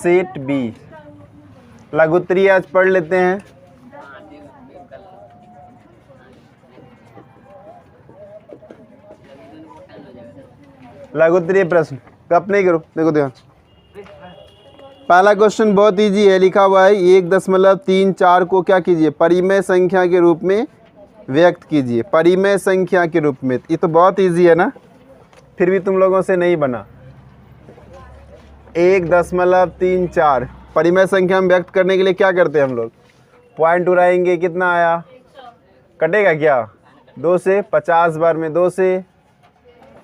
Set B. लघुत्तरीय आज पढ़ लेते हैं। लघुत्तरीय प्रश्न कब नहीं करो, देखो ध्यान। पहला क्वेश्चन बहुत इजी है, लिखा हुआ है 1.34 को क्या कीजिए, परिमेय संख्या के रूप में व्यक्त कीजिए। परिमेय संख्या के रूप में, ये तो बहुत इजी है ना, फिर भी तुम लोगों से नहीं बना। 1.34 परिमेय संख्या में व्यक्त करने के लिए क्या करते हैं हम लोग, पॉइंट उड़ाएंगे, कितना आया, कटेगा क्या, 2 से, 50 बार में 2 से,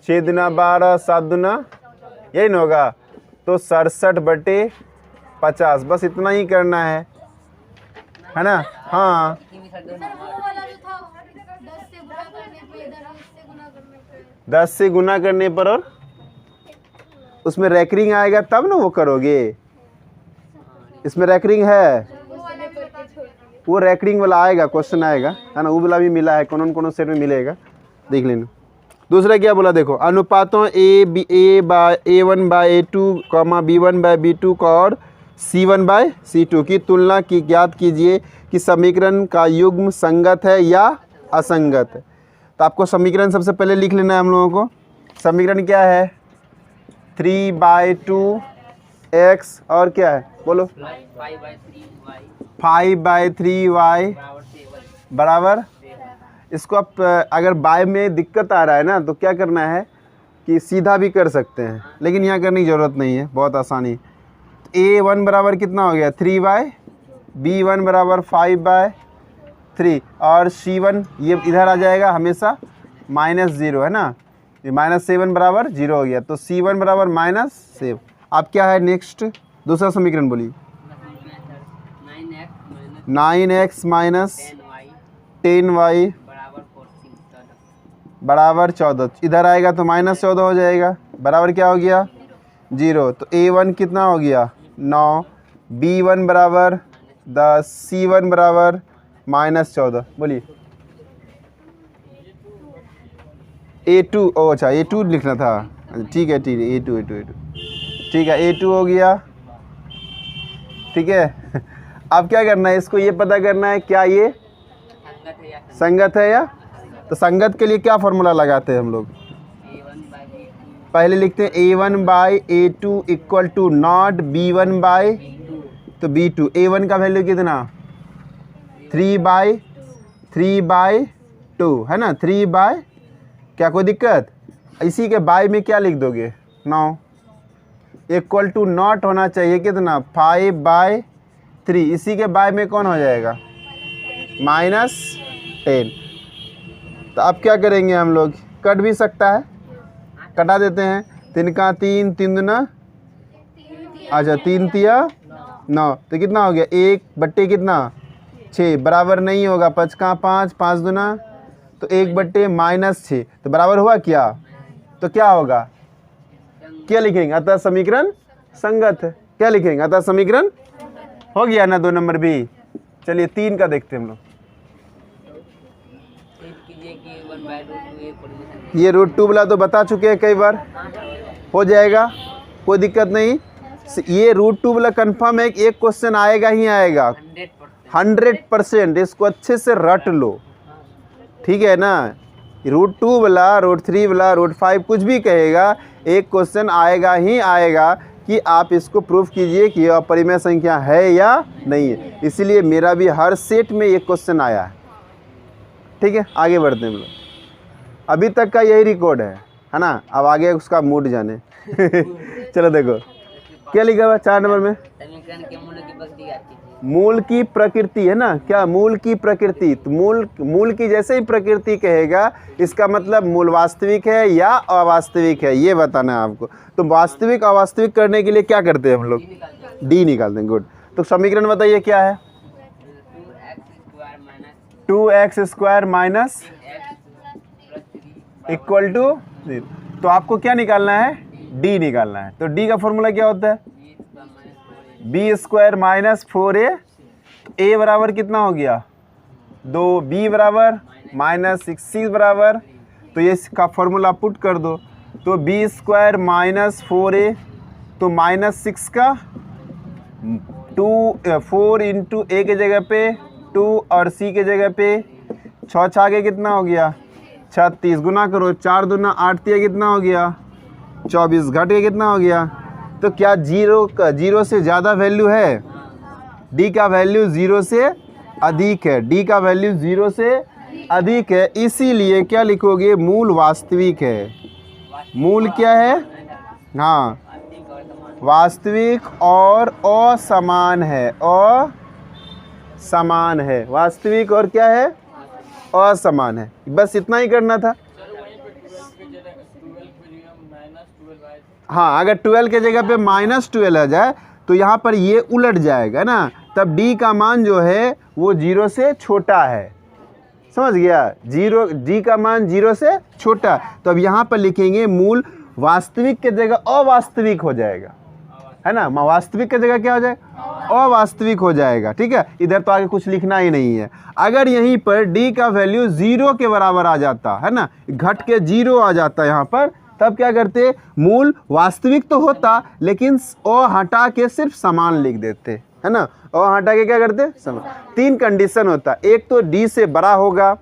6 दूना 12, 7 दूना, यही ना होगा, तो 67/50, बस इतना ही करना है ना। हाँ 10 से गुना करने पर, और उसमें रैकरिंग आएगा तब ना वो करोगे। इसमें रैकरिंग है, वो रैकरिंग वाला आएगा, क्वेश्चन आएगा, है ना, वो वाला भी मिला है, कौन सेट में मिलेगा, देख लेना। दूसरा क्या बोला, देखो, अनुपातों A1/A2, B1/B2 और C1/C2 की तुलना की ज्ञात कीजिए कि समीकरण का युग्म संगत है या असंगत है। तो आपको समीकरण सबसे पहले लिख लेना है हम लोगों को। समीकरण क्या है, 3/2x और क्या है, बोलो, 5/3y बराबर। इसको आप अगर बाय में दिक्कत आ रहा है ना, तो क्या करना है कि सीधा भी कर सकते हैं, लेकिन यहाँ करने की ज़रूरत नहीं है, बहुत आसानी। A1 बराबर कितना हो गया, 3y, B1 बराबर 5/3 और C1 ये इधर आ जाएगा हमेशा -0, है ना, ये -7 बराबर 0 हो गया, तो C1 बराबर -7। अब क्या है नेक्स्ट, दूसरा समीकरण बोलिए, 9x - 10y बराबर 14, इधर आएगा तो -14 हो जाएगा, बराबर क्या हो गया 0। तो A1 कितना हो गया 9, B1 बराबर 10, C1 बराबर -14। बोलिए A2, ओ अच्छा A2 लिखना था, ठीक है ठीक है, A2 ठीक है, A2 हो गया, ठीक है। अब क्या करना है, इसको ये पता करना है क्या ये संगत है या, तो संगत के लिए क्या फॉर्मूला लगाते हैं हम लोग, पहले लिखते हैं A1/A2 equal to not B1/, तो B2, A1 का वैल्यू कितना 3/2 है ना, 3/, क्या कोई दिक्कत, इसी के बाय में क्या लिख दोगे 9, इक्वल टू नॉट होना चाहिए कितना 5/3, इसी के बाय में कौन हो जाएगा -10। तो अब क्या करेंगे हम लोग, कट भी सकता है, कटा देते हैं, 3 का 3, 3 दूना, अच्छा 3 तिया 9, तो कितना हो गया 1/, कितना 6, बराबर नहीं होगा, 5 का 5, 5 दूना, तो 1/, -6, तो बराबर हुआ क्या, तो क्या होगा, क्या लिखेंगे, अतः समीकरण संगत है, क्या लिखेंगे, अतः समीकरण हो गया ना 2 नंबर भी। चलिए 3 का देखते हैं हम लोग। ये √2 वाला तो बता चुके हैं कई बार, हो जाएगा, कोई दिक्कत नहीं। ये √2 वाला कंफर्म है, एक क्वेश्चन आएगा ही आएगा 100%, इसको अच्छे से रट लो, ठीक है ना। √2 वाला, √3 वाला, √5 कुछ भी कहेगा, एक क्वेश्चन आएगा ही आएगा कि आप इसको प्रूफ कीजिए कि यह अपरिमेय संख्या है या नहीं है। इसीलिए मेरा भी हर सेट में एक क्वेश्चन आया है, ठीक है। आगे बढ़ते हैं हम लोग, अभी तक का यही रिकॉर्ड है ना, अब आगे उसका मूड जाने। चलो देखो क्या लिखा हुआ 4 नंबर में, मूल की प्रकृति, है ना, क्या मूल की प्रकृति, तो मूल की जैसे ही प्रकृति कहेगा, इसका मतलब मूल वास्तविक है या अवास्तविक है, ये बताना है आपको। तो वास्तविक अवास्तविक करने के लिए क्या करते हैं हम लोग, डी निकालते हैं, गुड। तो समीकरण बताइए क्या है, 2x² इक्वल टू 0, तो आपको क्या निकालना है, डी निकालना है। तो डी का फॉर्मूला क्या होता है, b² - 4a, a बराबर कितना हो गया 2, b बराबर -6, c बराबर, तो ये इसका फॉर्मूला पुट कर दो, तो b² - 4a, तो -6 का 4 इंटू ए के जगह पे 2 और सी के जगह पे 6 छा के कितना हो गया 36, गुना करो 4 दूना 8 तिया कितना हो गया 24, घट के कितना हो गया। तो क्या जीरो से ज़्यादा वैल्यू है? डी का वैल्यू 0 से अधिक है, डी का वैल्यू 0 से अधिक है, इसीलिए क्या लिखोगे? मूल वास्तविक है। मूल क्या है? हाँ, वास्तविक और असमान है, असमान है, वास्तविक और क्या है? असमान है। बस इतना ही करना था। हाँ, अगर 12 के जगह पे -12 आ जाए तो यहाँ पर ये उलट जाएगा ना, तब डी का मान जो है वो 0 से छोटा है। समझ गया? डी का मान 0 से छोटा, तो अब यहाँ पर लिखेंगे मूल वास्तविक के जगह अवास्तविक हो जाएगा, है ना। वास्तविक के जगह क्या हो जाएगा? अवास्तविक हो जाएगा। ठीक है, इधर तो आगे कुछ लिखना ही नहीं है। अगर यहीं पर डी का वैल्यू 0 के बराबर आ जाता है ना, घट के 0 आ जाता है यहाँ पर, तब क्या करते? मूल वास्तविक तो होता लेकिन अ हटा के सिर्फ समान लिख देते, है ना। अ हटा के क्या करते? समान। 3 कंडीशन होता, एक तो डी से बड़ा होगा,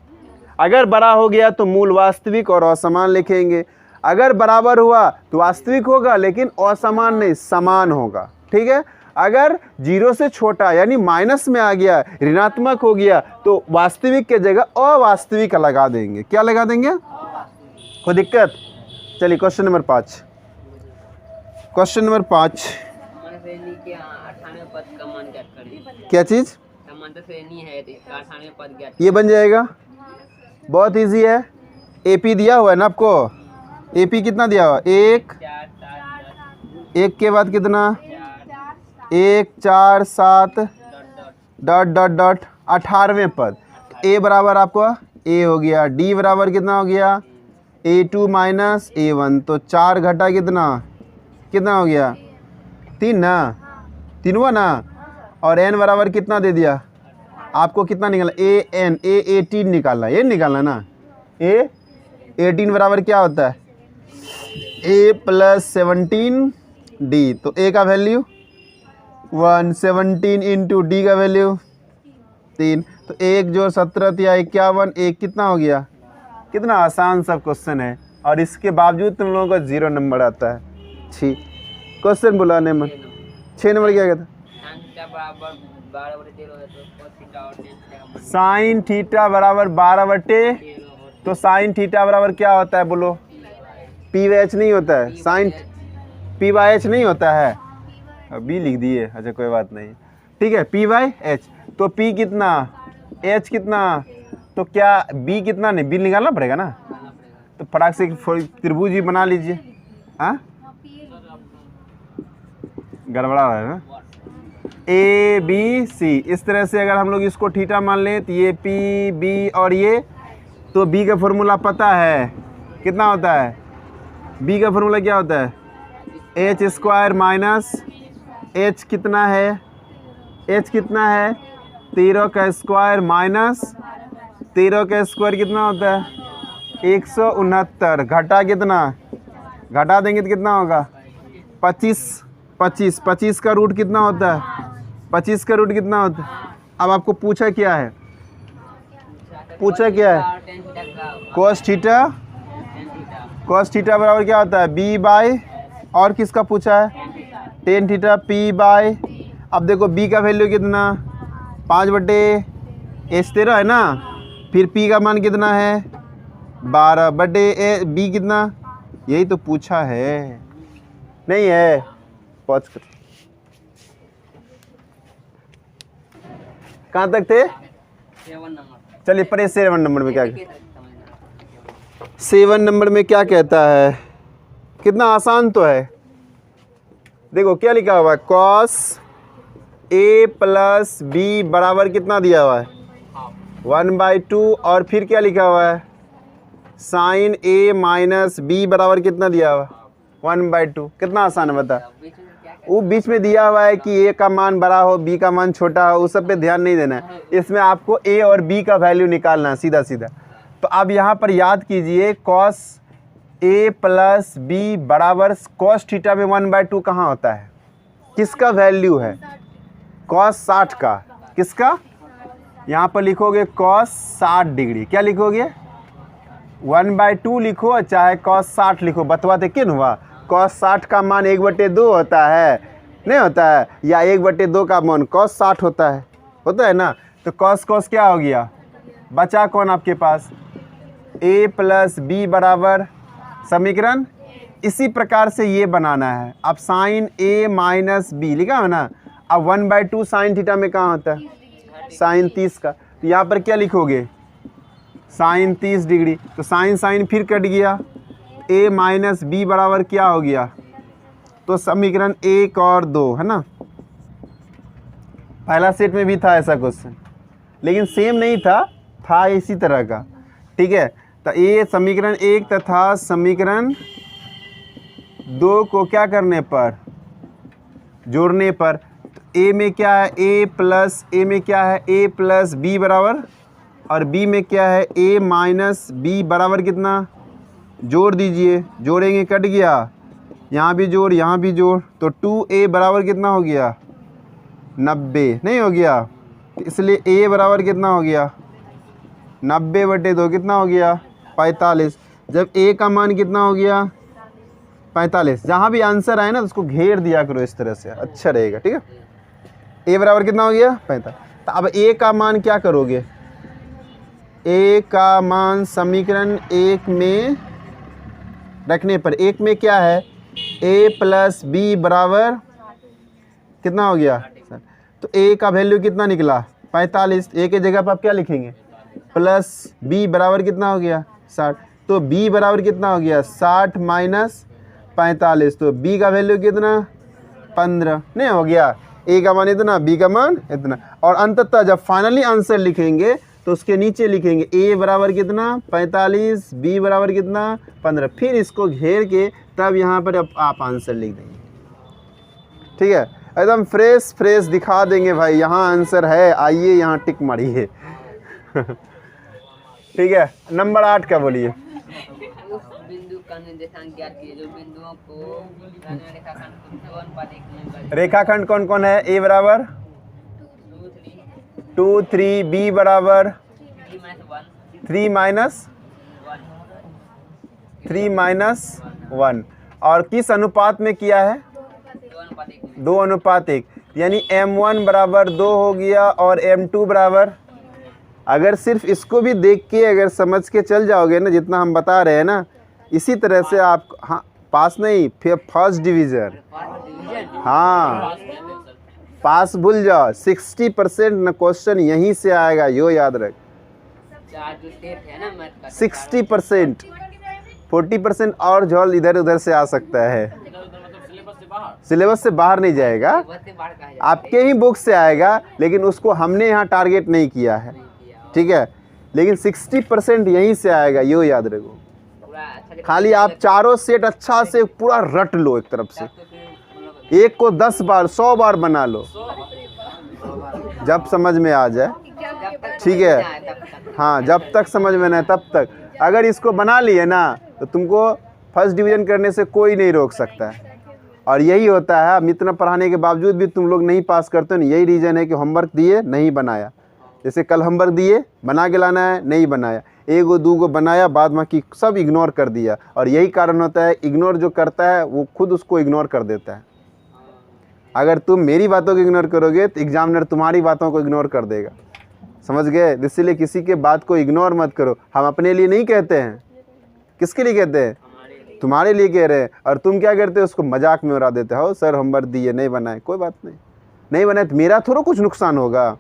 अगर बड़ा हो गया तो मूल वास्तविक और असमान लिखेंगे, अगर बराबर हुआ तो वास्तविक होगा लेकिन असमान नहीं, समान होगा। ठीक है, अगर 0 से छोटा यानी माइनस में आ गया, ऋणात्मक हो गया, तो वास्तविक के जगह अवास्तविक लगा देंगे। क्या लगा देंगे? कोई दिक्कत? चलिए क्वेश्चन नंबर 5। क्वेश्चन नंबर 5, क्या चीज? ये बन जाएगा, बहुत इजी है। एपी दिया हुआ है ना आपको, एपी कितना दिया हुआ? 1 के बाद कितना? 1 4 7 डॉट डॉट डॉट 18वें पद। ए बराबर आपको ए हो गया, डी बराबर कितना हो गया? A2 माइनस A1, तो 4 घटा कितना हो गया? 3 ना, 3 हुआ ना। और n बराबर कितना दे दिया आपको? कितना निकाला? A18 निकालना, ये निकालना ना। A18 बराबर क्या होता है? A + 17D, तो A का वैल्यू 1, 17 इंटू डी का वैल्यू 3, तो 1 जोड़ 17 या 51, 1 कितना हो गया? कितना आसान सा क्वेश्चन है, और इसके बावजूद तुम लोगों का 0 नंबर आता है। ठीक, क्वेश्चन बुलाने में 6 नंबर क्या कहता? साइन थीटा बराबर 12/, तो साइन थीटा बराबर क्या होता है बोलो? P/H नहीं होता है, साइन P/H नहीं होता है। बी लिख दिए, अच्छा कोई बात नहीं, ठीक है। P/H, तो P कितना, H कितना, तो क्या B कितना? नहीं, B निकालना पड़ेगा ना, तो फटाक से त्रिभुज ही बना लीजिए। हाँ, गड़बड़ा रहा है ना। ABC, इस तरह से अगर हम लोग इसको थीटा मान लें तो ये P B और ये, तो B का फॉर्मूला पता है कितना होता है? B का फॉर्मूला क्या होता है? H² माइनस H कितना है? H कितना है? 13 का स्क्वायर माइनस 13 का स्क्वायर कितना होता है? 169, घटा कितना? घटा देंगे तो कितना होगा? 25 का रूट कितना होता है? 25 का रूट कितना होता है? अब आपको पूछा क्या है? पूछा क्या है? cos थीटा बराबर क्या होता है? B/, और किसका पूछा है? tan theta P/। अब देखो B का वैल्यू कितना? 5/H13 है ना, फिर P का मान कितना है? 12/A। B कितना? यही तो पूछा है, नहीं है? पॉज कर, कहाँ तक थे? 7 नंबर। चलिए पढ़े 7 नंबर में क्या, 7 नंबर में क्या कहता है? कितना आसान तो है। देखो क्या लिखा हुआ है? cos A + B बराबर कितना दिया हुआ है? 1/2, और फिर क्या लिखा हुआ है? साइन A माइनस B बराबर कितना दिया हुआ? 1/2। कितना आसान है बता। वो बीच में दिया हुआ है कि A का मान बड़ा हो, B का मान छोटा हो, उस सब पे ध्यान नहीं देना है। इसमें आपको A और B का वैल्यू निकालना है सीधा सीधा। तो अब यहाँ पर याद कीजिए, cos A + B बराबर cos थीटा में 1/2 कहाँ होता है? किसका वैल्यू है? cos 60 का, किसका? यहाँ पर लिखोगे cos 60 डिग्री, क्या लिखोगे? 1/2 लिखो चाहे cos 60 लिखो, बतवाते क्यों हुआ? cos 60 का मान 1/2 होता है, नहीं होता है? या 1/2 का मान cos 60 होता है ना? तो cos क्या हो गया? बचा कौन आपके पास? a प्लस बी बराबर समीकरण। इसी प्रकार से ये बनाना है। अब साइन a माइनस बी लिखा है ना। अब 1/2 साइन थीटा में कहाँ होता है? साइन 30 का। तो यहाँ पर क्या लिखोगे? Sine 30 degree. तो साइन फिर कट गया। a माइनस बी बराबर क्या हो गया? तो समीकरण 1 और 2 है ना। पहला सेट में भी था ऐसा क्वेश्चन, लेकिन सेम नहीं था इसी तरह का। ठीक है, तो ये समीकरण 1 तथा समीकरण 2 को क्या करने पर? जोड़ने पर। तो a में क्या है? a प्लस बी बराबर, और b में क्या है? a माइनस बी बराबर कितना? जोड़ दीजिए, जोड़ेंगे कट गया, यहाँ भी जोड़ यहाँ भी जोड़, तो 2a बराबर कितना हो गया? 90 नहीं हो गया? इसलिए a बराबर कितना हो गया? 90/2 कितना हो गया? 45। जब a का मान कितना हो गया? 45। जहाँ भी आंसर आए ना तो उसको घेर दिया करो इस तरह से, अच्छा रहेगा। ठीक है, a बराबर कितना हो गया? 45। तो अब a का मान क्या करोगे? a का मान समीकरण 1 में रखने पर, 1 में क्या है? a प्लस बी बराबर कितना हो गया? तो a का वैल्यू कितना निकला? 45। a के जगह पर आप क्या लिखेंगे? प्लस b बराबर कितना हो गया? 60। तो b बराबर कितना हो गया? 60 माइनस 45। तो b का वैल्यू कितना? 15 नहीं हो गया? a का मान इतना, b का मान इतना। और अंततः जब फाइनली आंसर लिखेंगे तो उसके नीचे लिखेंगे a बराबर कितना? 45, b बराबर कितना? 15। फिर इसको घेर के तब यहाँ पर आप आंसर लिख देंगे। ठीक है, एकदम फ्रेश दिखा देंगे भाई, यहाँ आंसर है, आइए यहाँ टिक मारिए। ठीक है, नंबर 8 का बोलिए। उस बिंदु का निर्देशांक ज्ञात कीजिए जो बिंदुओं को रेखाखंड कौन कौन है? a बराबर 2 3, b बराबर 3 माइनस 1। और किस अनुपात में किया है? 2:1। यानी m1 बराबर 2 हो गया और m2 बराबर। अगर सिर्फ इसको भी देख के अगर समझ के चल जाओगे ना, जितना हम बता रहे हैं ना, इसी तरह से आप, हाँ पास नहीं, फिर फर्स्ट डिवीज़न, हाँ पास भूल जाओ। 60% न क्वेश्चन यहीं से आएगा, यो याद रख। 60%, 40% और झोल इधर उधर से आ सकता है, सिलेबस से बाहर नहीं जाएगा, आपके ही बुक से आएगा, लेकिन उसको हमने यहाँ टारगेट नहीं किया है। ठीक है, लेकिन 60% यहीं से आएगा, यो याद रखो। खाली आप चारों सेट अच्छा से पूरा रट लो, एक तरफ से एक को 10 बार 100 बार बना लो, जब समझ में आ जाए। ठीक है, हाँ जब तक समझ में नहीं तब तक। अगर इसको बना लिए ना तो तुमको फर्स्ट डिवीज़न करने से कोई नहीं रोक सकता है। और यही होता है, हम इतना पढ़ाने के बावजूद भी तुम लोग नहीं पास करते हो, यही रीज़न है कि होमवर्क दिए नहीं बनाया। जैसे कल होमवर्क दिए, बना के लाना है, नहीं बनाया, 1 2 बनाया, बाद बाकी सब इग्नोर कर दिया। और यही कारण होता है, इग्नोर जो करता है वो खुद उसको इग्नोर कर देता है। अगर तुम मेरी बातों को इग्नोर करोगे तो एग्जामिनर तुम्हारी बातों को इग्नोर कर देगा, समझ गए? इसलिए किसी के बात को इग्नोर मत करो। हम अपने लिए नहीं कहते हैं, किसके लिए कहते हैं? तुम्हारे लिए कह रहे हैं। और तुम क्या करते हो? उसको मजाक में उड़ा देते हो, सर होमवर्क दिए नहीं बनाए, कोई बात नहीं, नहीं बनाए तो मेरा थोड़ा कुछ नुकसान होगा,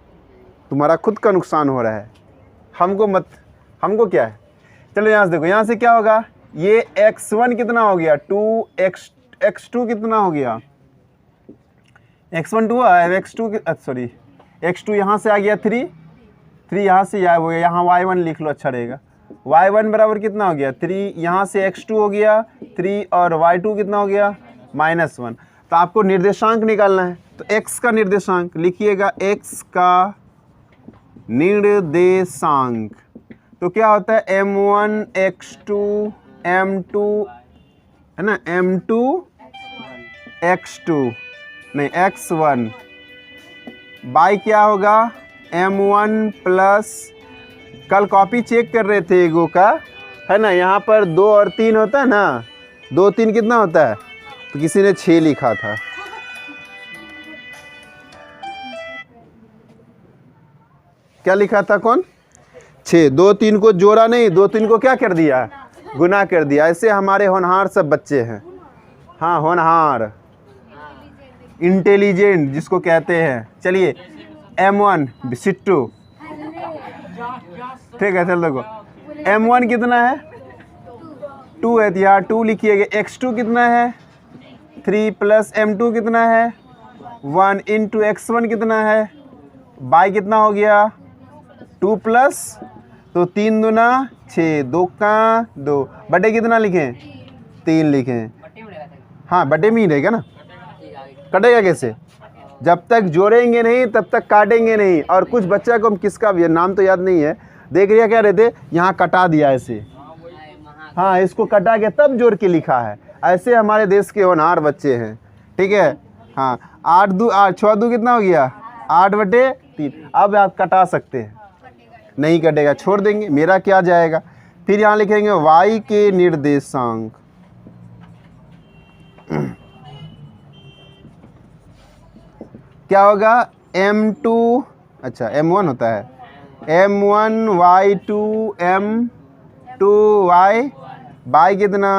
तुम्हारा खुद का नुकसान हो रहा है, हमको मत, हमको क्या है। चलो यहाँ से देखो, यहाँ से क्या होगा? ये x1 कितना हो गया? 2x, x2 कितना हो गया? x1 2 है, x2 सॉरी x2 यहाँ से आ गया 3 यहाँ से हो गया, यहाँ y1 लिख लो, अच्छा रहेगा। y1 बराबर कितना हो गया? 3, यहाँ से x2 हो गया 3 और y2 कितना हो गया? -1। तो आपको निर्देशांक निकालना है, तो x का निर्देशांक लिखिएगा, x का निर्देशांक तो क्या होता है? m1 x2 m2 है ना, m2 x2 नहीं x1 बाई क्या होगा m1 प्लस, कल कॉपी चेक कर रहे थे एगो का, है ना, यहाँ पर 2 और 3 होता है ना, 2 3 कितना होता है, तो किसी ने 6 लिखा था। क्या लिखा था कौन, 6। 2 3 को जोड़ा नहीं, 2 3 को क्या कर दिया, गुना कर दिया। ऐसे हमारे होनहार सब बच्चे हैं। हाँ होनहार, इंटेलिजेंट जिसको कहते हैं। चलिए m1 सिट्टू, ठीक है। चल देखो m1 कितना है 2 है, तो यहाँ 2 लिखिएगा। x2 कितना है 3 प्लस m2 कितना है 1 इंटू x1 कितना है, बाई कितना हो गया 2 प्लस, तो 3 दूना 6, 2 का 2, बटे कितना लिखें 3 लिखें। हाँ बटे में ही रहेगा ना, कटेगा कैसे, जब तक जोड़ेंगे नहीं तब तक काटेंगे नहीं। और कुछ बच्चा को हम किसका भी नाम तो याद नहीं है, देख रहा क्या रहते, यहाँ कटा दिया ऐसे, हाँ इसको कटा के तब जोड़ के लिखा है। ऐसे हमारे देश के होनहार बच्चे हैं, ठीक है। हाँ 8 2 8 6 2 कितना हो गया 8 बटे 3। अब आप कटा सकते हैं, नहीं कटेगा छोड़ देंगे, मेरा क्या जाएगा। फिर यहाँ लिखेंगे y के निर्देशांक, क्या होगा m2, अच्छा m1 होता है, m1 y2 m2 y, by कितना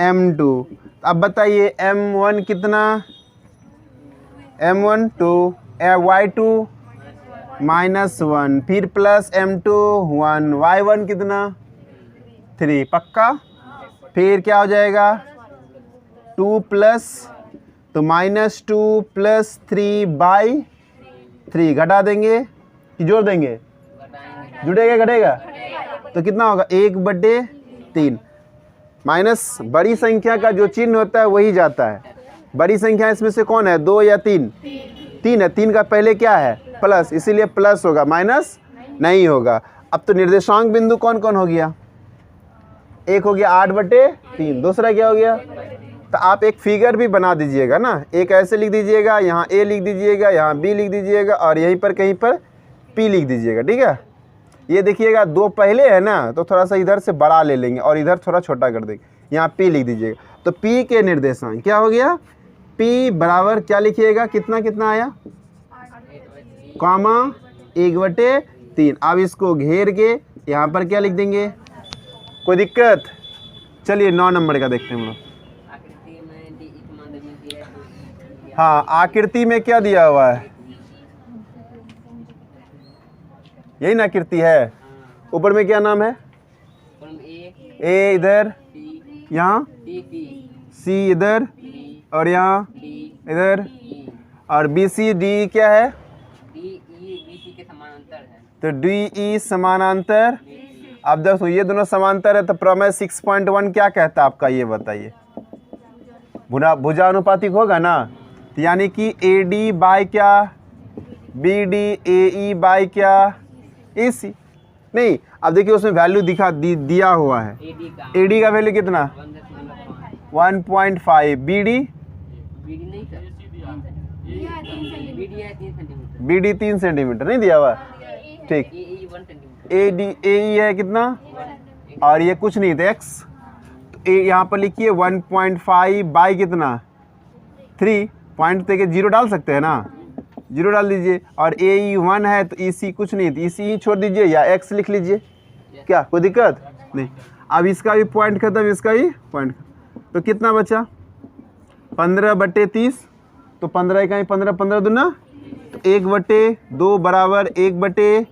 m2। अब बताइए m1 कितना, m1 2, y2 -1, फिर प्लस m2 1, y1 कितना 3, पक्का। फिर क्या हो जाएगा 2 प्लस, तो -2 प्लस 3 बाई 3, घटा देंगे कि जोड़ देंगे, जुड़ेगा घटेगा, तो कितना होगा 1 बटे 3। माइनस बड़ी संख्या का जो चिन्ह होता है वही जाता है। बड़ी संख्या इसमें से कौन है 2 या 3, 3 है, 3 का पहले क्या है प्लस, इसीलिए प्लस होगा, माइनस नहीं होगा। अब तो निर्देशांक बिंदु कौन कौन हो गया, एक हो गया 8 बटे 3, दूसरा क्या हो गया, तो आप एक फिगर भी बना दीजिएगा ना, एक ऐसे लिख दीजिएगा, यहाँ a लिख दीजिएगा, यहाँ b लिख दीजिएगा, और यहीं पर कहीं पर p लिख दीजिएगा, ठीक है। ये देखिएगा 2 पहले है ना, तो थोड़ा सा इधर से बड़ा ले लेंगे और इधर थोड़ा छोटा कर देंगे, यहाँ p लिख दीजिएगा। तो p के निर्देशांक क्या हो गया, p बराबर क्या लिखिएगा, कितना कितना आया, कॉमा 1 बटे 3। अब इसको घेर के यहाँ पर क्या लिख देंगे, कोई दिक्कत। चलिए 9 नंबर का देखते हैं हम लोग। हाँ आकृति में क्या दिया हुआ है, यही ना आकृति है, ऊपर में क्या नाम है, ए इधर, यहाँ सी इधर, और यहाँ इधर, और बी सी डी क्या है, तो डी ई समानांतर। अब देखो ये दोनों समांतर है, तो प्रमेय 6.1 क्या कहता है आपका, ये बताइए। भुजानुपातिक होगा ना, तो यानी कि ए डी बाई क्या B D, A E by क्या ए सी, नहीं अब देखिए उसमें वैल्यू दिया हुआ है, ए डी का वैल्यू कितना 1.5, B D B D 3 centimetre नहीं दिया हुआ, ठीक। ए डी ए ई है कितना, और ये कुछ नहीं था एक्स, तो ए यहाँ पर लिखिए 1.5 बाई कितना 3, पॉइंट देके 0 डाल सकते हैं ना, 0 डाल दीजिए। और ए ई 1 है तो ई सी कुछ नहीं, तो ई सी ही छोड़ दीजिए या एक्स लिख लीजिए, क्या कोई दिक्कत नहीं। अब इसका भी पॉइंट खत्म, इसका भी पॉइंट, तो कितना बचा 15 बटे 30, तो 15 का ही 15, 15 दूना, तो 1 बटे 2 बराबर 1 बटे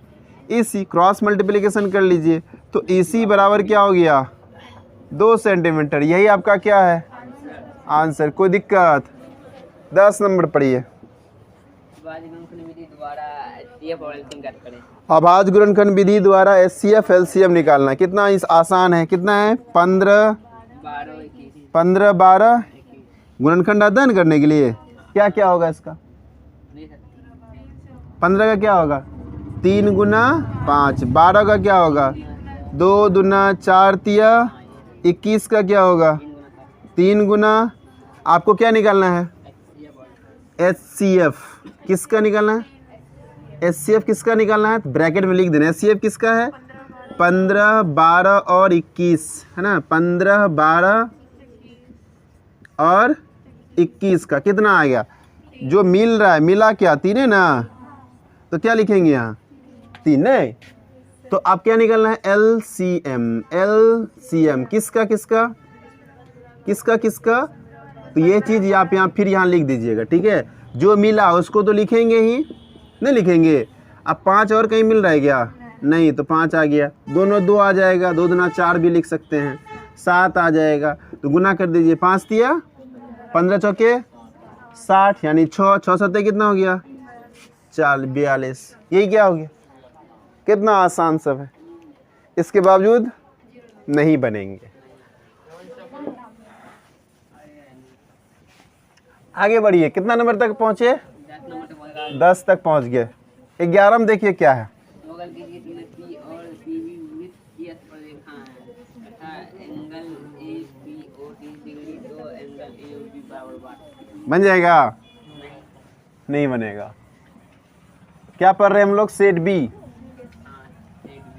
ई सी, क्रॉस मल्टीप्लिकेशन कर लीजिए, तो ई सी बराबर क्या हो गया 2 सेंटीमीटर। यही आपका क्या है आंसर, कोई दिक्कत। 10 नंबर पढ़िए। अभाज्य गुणनखंड विधि द्वारा एचसीएफ एलसीएम निकालना, कितना इस आसान है, कितना है 15 12 गुणनखंड अध्ययन करने के लिए क्या क्या होगा इसका, 15 का क्या होगा 3 गुना 5, 12 का क्या होगा 2 दूना 4 तिया 21 का क्या होगा 3 गुना, आपको क्या निकालना है HCF किसका निकालना है? HCF किसका निकालना है? ब्रैकेट में लिख देना। HCF किसका है? 15, 12 और 21 है ना। 15, 12 और 21 का कितना आ गया? जो मिल रहा है, मिला क्या? 3 है ना, तो क्या लिखेंगे यहाँ? 3 है। तो आप क्या निकालना है? LCM। LCM किसका किसका किसका किसका? तो ये चीज़ आप यहाँ फिर यहाँ लिख दीजिएगा, ठीक है। जो मिला उसको तो लिखेंगे ही, नहीं लिखेंगे। अब 5 और कहीं मिल रहा है क्या? नहीं, तो 5 आ गया। दोनों 2 आ जाएगा, 2 दूना 4 भी लिख सकते हैं। 7 आ जाएगा, तो गुना कर दीजिए। 5 दिया, 15 चौके 60, यानी 6 6 7 कितना हो गया? 42। यही क्या हो गया? कितना आसान सब है, इसके बावजूद नहीं बनेंगे। आगे बढ़िए। कितना नंबर तक पहुँचे? 10 तक पहुँच गए। 11 में देखिए क्या है। बगल की चित्र में P और PB वृत्त की स्पर्शरेखा है तथा एंगल APO 30 डिग्री तो एंगल AOB बराबर 12। बन जाएगा? नहीं बनेगा। क्या पढ़ रहे हैं हम लोग? Set B. हाँ, सेट B।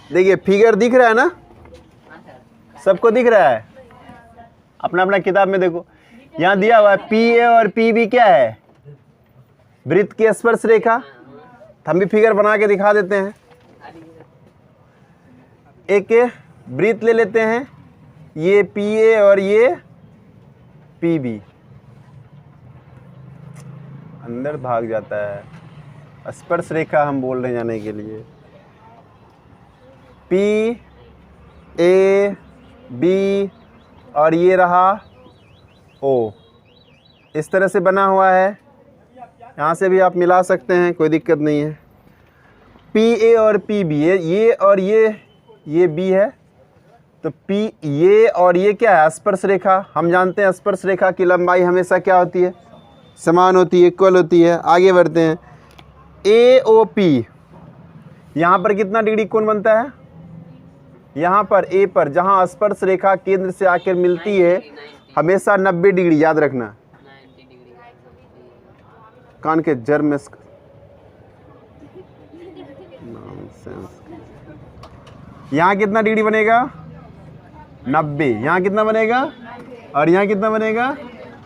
देखिए फिगर दिख रहा है ना, हाँ सर। सबको दिख रहा है? अपना अपना किताब में देखो, यहाँ दिया हुआ है PA और PB क्या है? वृत्त की स्पर्श रेखा। तो हम भी फिगर बना के दिखा देते हैं। एक वृत्त ले लेते हैं, ये PA और ये PB। अंदर भाग जाता है, स्पर्श रेखा हम बोल रहे हैं जाने के लिए। PAB और ये रहा O, इस तरह से बना हुआ है। यहाँ से भी आप मिला सकते हैं, कोई दिक्कत नहीं है। PA और PB, ये और ये B है, तो ये और ये क्या है? स्पर्श रेखा। हम जानते हैं स्पर्श रेखा की लंबाई हमेशा क्या होती है? समान होती है, इक्वल होती है। आगे बढ़ते हैं। AOP, यहाँ पर कितना डिग्री कोण बनता है? यहाँ पर A पर जहाँ स्पर्श रेखा केंद्र से आकर मिलती है, हमेशा 90 डिग्री, याद रखना। 90 डिग्री। कान के जर में यहाँ कितना डिग्री बनेगा? 90। यहाँ कितना बनेगा? और यहाँ कितना बनेगा?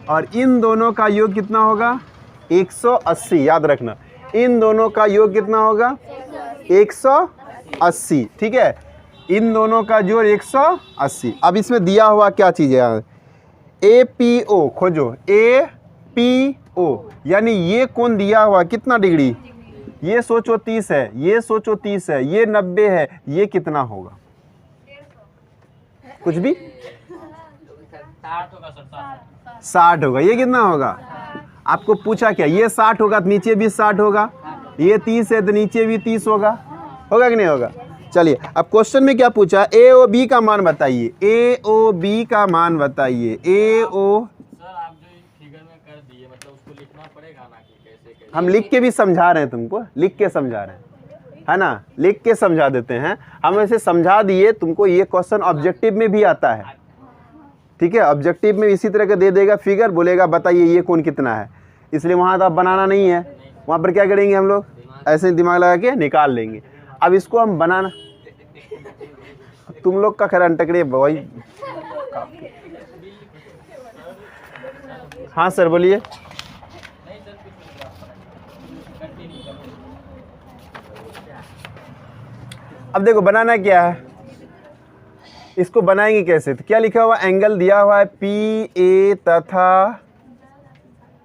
और इन दोनों का योग कितना होगा? 180, याद रखना। इन दोनों का योग कितना होगा? 180, ठीक है। इन दोनों का जोड़ 180। अब इसमें दिया हुआ क्या चीज़ है? APO खोजो। APO यानी ये कोण दिया हुआ कितना डिग्री? ये सोचो 30 है, ये सोचो 30 है, ये 90 है, ये कितना होगा? कुछ भी? 60 होगा। ये कितना होगा? आपको पूछा क्या? ये 60 होगा तो नीचे भी 60 होगा। ये 30 है तो नीचे भी 30 होगा। होगा कि नहीं होगा? चलिए, अब क्वेश्चन में क्या पूछा? AOB का मान बताइए। AOB का मान बताइए। AO सर आप जो फिगर में कर दिए, मतलब उसको लिखना पड़ेगा ना कि कैसे कैसे? हम लिख के भी समझा रहे हैं, तुमको लिख के समझा रहे हैं, है ना। लिख के समझा देते हैं हम, ऐसे समझा दिए तुमको। ये क्वेश्चन ऑब्जेक्टिव में भी आता है, ठीक है। ऑब्जेक्टिव में इसी तरह का दे देगा फिगर, बोलेगा बताइए ये कोण कितना है। इसलिए वहाँ तो आप बनाना नहीं है, वहाँ पर क्या करेंगे हम लोग? ऐसे दिमाग लगा के निकाल लेंगे। अब इसको हम बनाना, तुम लोग का खैर अंटकड़े वही। हाँ सर बोलिए। अब देखो बनाना क्या है, इसको बनाएंगे कैसे? तो क्या लिखा हुआ? एंगल दिया हुआ है PA तथा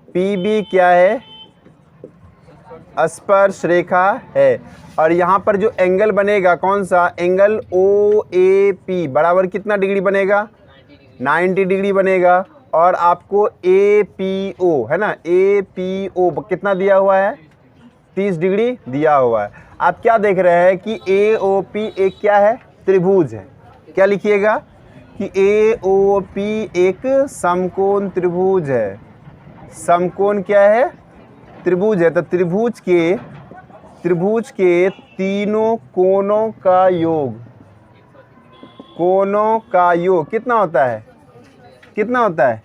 PB क्या है? स्पर्श रेखा है। और यहाँ पर जो एंगल बनेगा कौन सा? एंगल OAP बराबर कितना डिग्री बनेगा? 90 डिग्री बनेगा। और आपको APO है ना, APO कितना दिया हुआ है, 30 डिग्री दिया हुआ है। आप क्या देख रहे हैं कि AOP एक क्या है, त्रिभुज है। क्या लिखिएगा कि AOP एक समकोण त्रिभुज है। समकोण क्या है, त्रिभुज है। तो त्रिभुज के तीनों कोणों का योग, कोणों का योग कितना होता है, कितना होता है,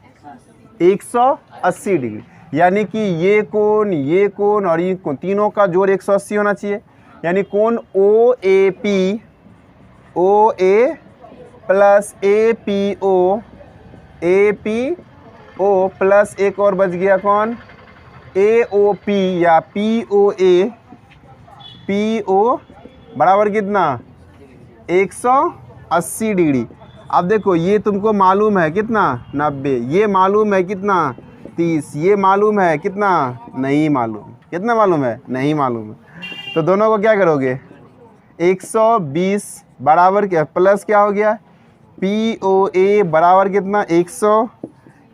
180 डिग्री। यानी कि ये कोण और ये कोण तीनों का जोड़ 180 होना चाहिए। यानी कोण OAP OA plus APO plus एक और बच गया कौन, AOP या PO बराबर कितना, 180 डिग्री। अब देखो ये तुमको मालूम है कितना, 90, ये मालूम है कितना, 30, ये मालूम है कितना, नहीं मालूम। कितना मालूम है, नहीं मालूम है। तो दोनों को क्या करोगे, 120 बराबर क्या प्लस क्या हो गया, POA बराबर कितना, 100,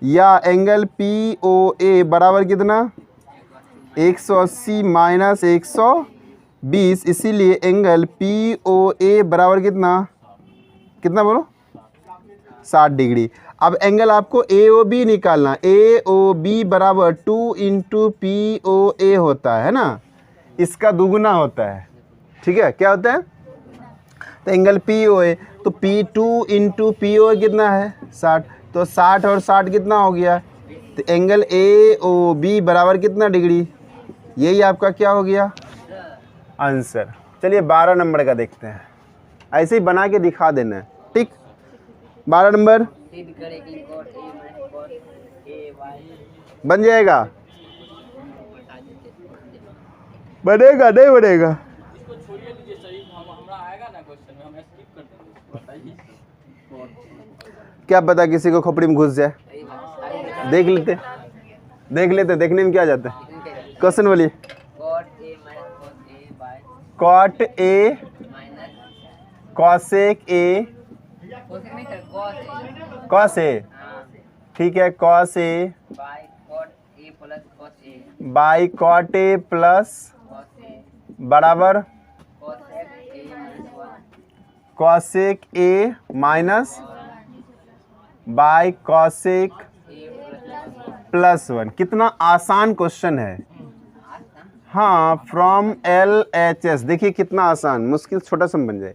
या एंगल POA बराबर कितना, 180 माइनस 120, इसीलिए एंगल POA बराबर कितना, कितना बोलो, 60 डिग्री। अब एंगल आपको AOB निकालना, AOB बराबर 2 इंटू POA होता है ना, इसका दुगुना होता है। ठीक है, क्या होता है, तो एंगल POA, तो P2 इंटू POA कितना है, 60, तो 60 और 60 कितना हो गया, तो एंगल AOB बराबर कितना डिग्री, यही आपका क्या हो गया आंसर। चलिए 12 नंबर का देखते हैं, ऐसे ही बना के दिखा देना है। ठीक, 12 नंबर सिद्ध करें कि cos A minus cos AY बन जाएगा, बता देते। बनेगा नहीं बनेगा, इसको छोड़िए लीजिए सही, हमरा आएगा ना क्वेश्चन में, हम स्किप कर देंगे, बताइए। क्या पता किसी को खोपड़ी में घुस जाए। सही बात, देख लेते देखने में क्या जाता है। क्वेश्चन बोलिए, cot A minus cos A cot A minus cosec A, cos नहीं sir, cos A, cos A, हाँ, ठीक है, cos A by cot A plus cos A, by cot A plus cos A, बराबर cosec A minus 1, cosec A minus by cosec A plus plus 1। कितना आसान question है, हाँ, from LHS। देखिए कितना आसान, मुश्किल छोटा सा बन जाए।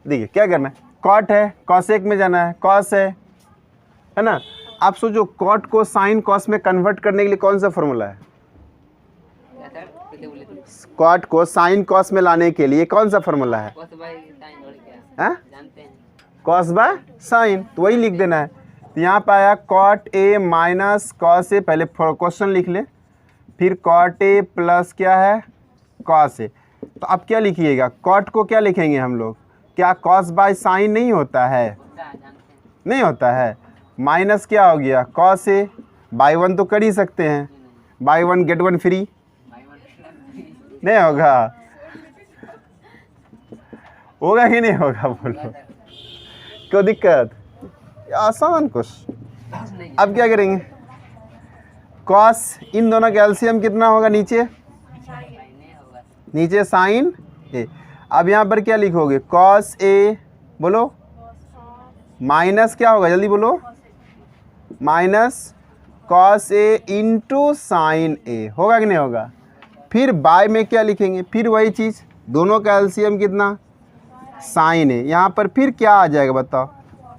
देखिए क्या करना है, कॉट है, कॉसेक में जाना है, कॉस है ना। आप सोचो कॉट को साइन कॉस में कन्वर्ट करने के लिए कौन सा फॉर्मूला है, क्या सर, कितने बोले थे? कॉट को साइन कॉस में लाने के लिए कौन सा फॉर्मूला है, cos by sin और क्या हैं, जानते हैं? कॉस बाय साइन, तो वही लिख देना है। तो यहाँ पे आया cot A minus cos A, पहले क्वेश्चन लिख ले, फिर कॉट A प्लस क्या है कॉस A। तो अब क्या लिखिएगा, कॉट को क्या लिखेंगे हम लोग, क्या कॉस बाय साइन नहीं होता है, जानते हैं? नहीं होता है, माइनस क्या हो गया कॉस A, बाई 1 तो कर ही सकते हैं, बाई 1 गेट 1 फ्री, by 1 नहीं होगा, होगा कि नहीं होगा बोलो, क्यों दिक्कत, ये आसान कुछ। नहीं अब क्या करेंगे, कॉस, इन दोनों का एलसीएम कितना होगा, नीचे नहीं होगा, नीचे साइन ए। अब यहाँ पर क्या लिखोगे, कॉस ए, बोलो माइनस क्या होगा, जल्दी बोलो, minus cos A into sine ए, होगा कि नहीं होगा। फिर बाय में क्या लिखेंगे, फिर वही चीज़, दोनों का एलसीएम कितना, साइन ए। यहाँ पर फिर क्या आ जाएगा बताओ,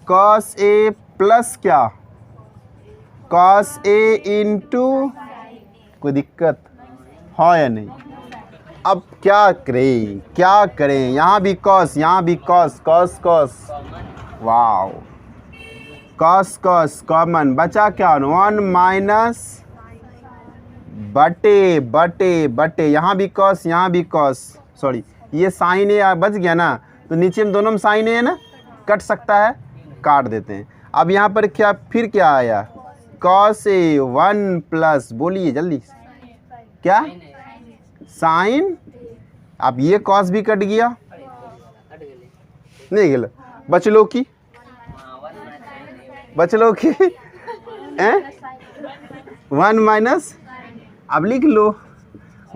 कॉस ए प्लस क्या, कॉस ए इंटू, कोई दिक्कत हाँ या नहीं। अब क्या करें, यहाँ भी कॉस, यहाँ भी cos, cos cos, wow, cos cos common, बचा क्या, 1 माइनस बटे बटे बटे, यहाँ भी कॉस, यहाँ भी कॉस, सॉरी ये साइन ए बच गया ना, तो नीचे में दोनों में साइन ए है ना, कट सकता है, काट देते हैं। अब यहाँ पर क्या, फिर क्या आया, कॉस ए 1 प्लस, बोलिए जल्दी, क्या साइन, अब ये कॉस भी कट गया, हट गए, नहीं गया, बचलो की, हाँ 1 minus sin A, बचलो की 1 माइनस, अब लिख लो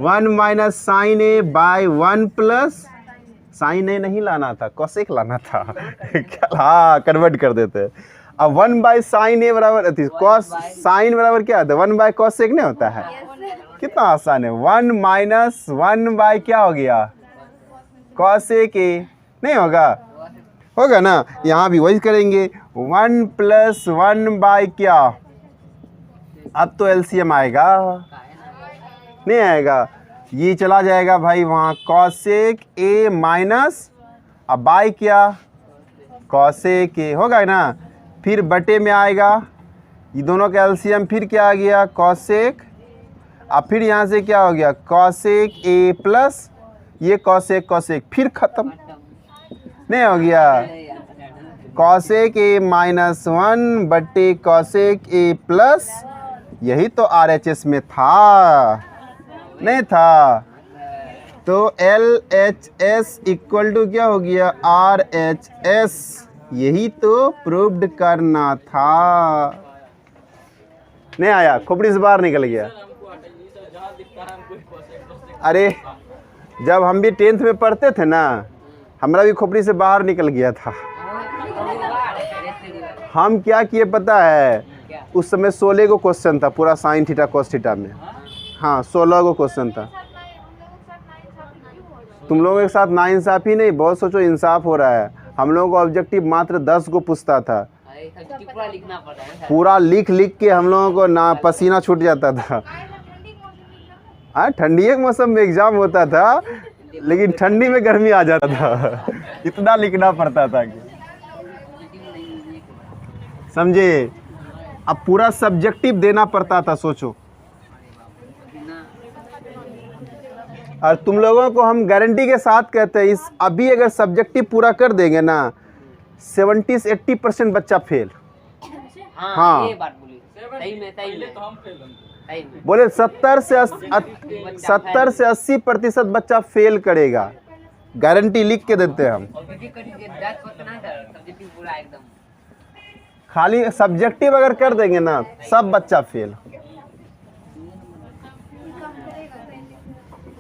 1 माइनस साइन ए बाय 1 प्लस साइन ए नहीं लाना था, कोसेक लाना था। हाँ कन्वर्ट कर देते हैं। अब 1 बाय साइन ए बराबर कॉस साइन बराबर क्या होता है 1 बाय कोसेक नहीं होता है। कितना आसान है। 1 माइनस 1 बाय क्या हो गया कोसेक ए, नहीं होगा, होगा ना। यहाँ भी वही करेंगे 1 प्लस 1 बाय क्या, अब तो एलसीएम आएगा, नहीं आएगा, ये चला जाएगा भाई वहाँ कॉसेक ए माइनस अब बाय क्या कॉसेक ए, होगा ना। फिर बटे में आएगा ये दोनों का एलसीएम, फिर क्या आ गया कॉसेक, अब फिर यहाँ से क्या हो गया कॉसेक ए प्लस ये कॉसेक कॉसेक, फिर ख़त्म, नहीं हो गया कॉसेक ए माइनस 1 बटे कॉसेक ए प्लस, यही तो RHS में था, नहीं था। तो LHS इक्वल टू क्या हो गया RHS, यही तो प्रूव्ड करना था। नहीं आया, खोपड़ी से बाहर निकल गया। अरे जब हम भी 10th में पढ़ते थे ना, हमारा भी खोपड़ी से बाहर निकल गया था। हम क्या किए पता है, उस समय 16 को क्वेश्चन था पूरा साइन थीटा कोस थीटा में। हाँ 16 को क्वेश्चन था। तुम लोगों के साथ नाइंसाफ़ी नहीं, बहुत सोचो इंसाफ हो रहा है। हम लोगों को ऑब्जेक्टिव मात्र 10 को पूछता था, पूरा लिखना पड़ता है, पूरा लिख लिख के हम लोगों को ना पसीना छूट जाता था। हाँ ठंडी के मौसम में एग्ज़ाम होता था, लेकिन ठंडी में गर्मी आ जाता था। इतना लिखना पड़ता था कि समझे। अब पूरा सब्जेक्टिव देना पड़ता था, सोचो। और तुम लोगों को हम गारंटी के साथ कहते हैं, इस अभी अगर सब्जेक्टिव पूरा कर देंगे ना 70 से 80% बच्चा फेल। हाँ ये बात बोली, सही में तो हम फेल बोले 70 से 80% बच्चा फेल करेगा, गारंटी लिख के देते हैं हम। खाली सब्जेक्टिव अगर कर देंगे ना सब बच्चा फेल।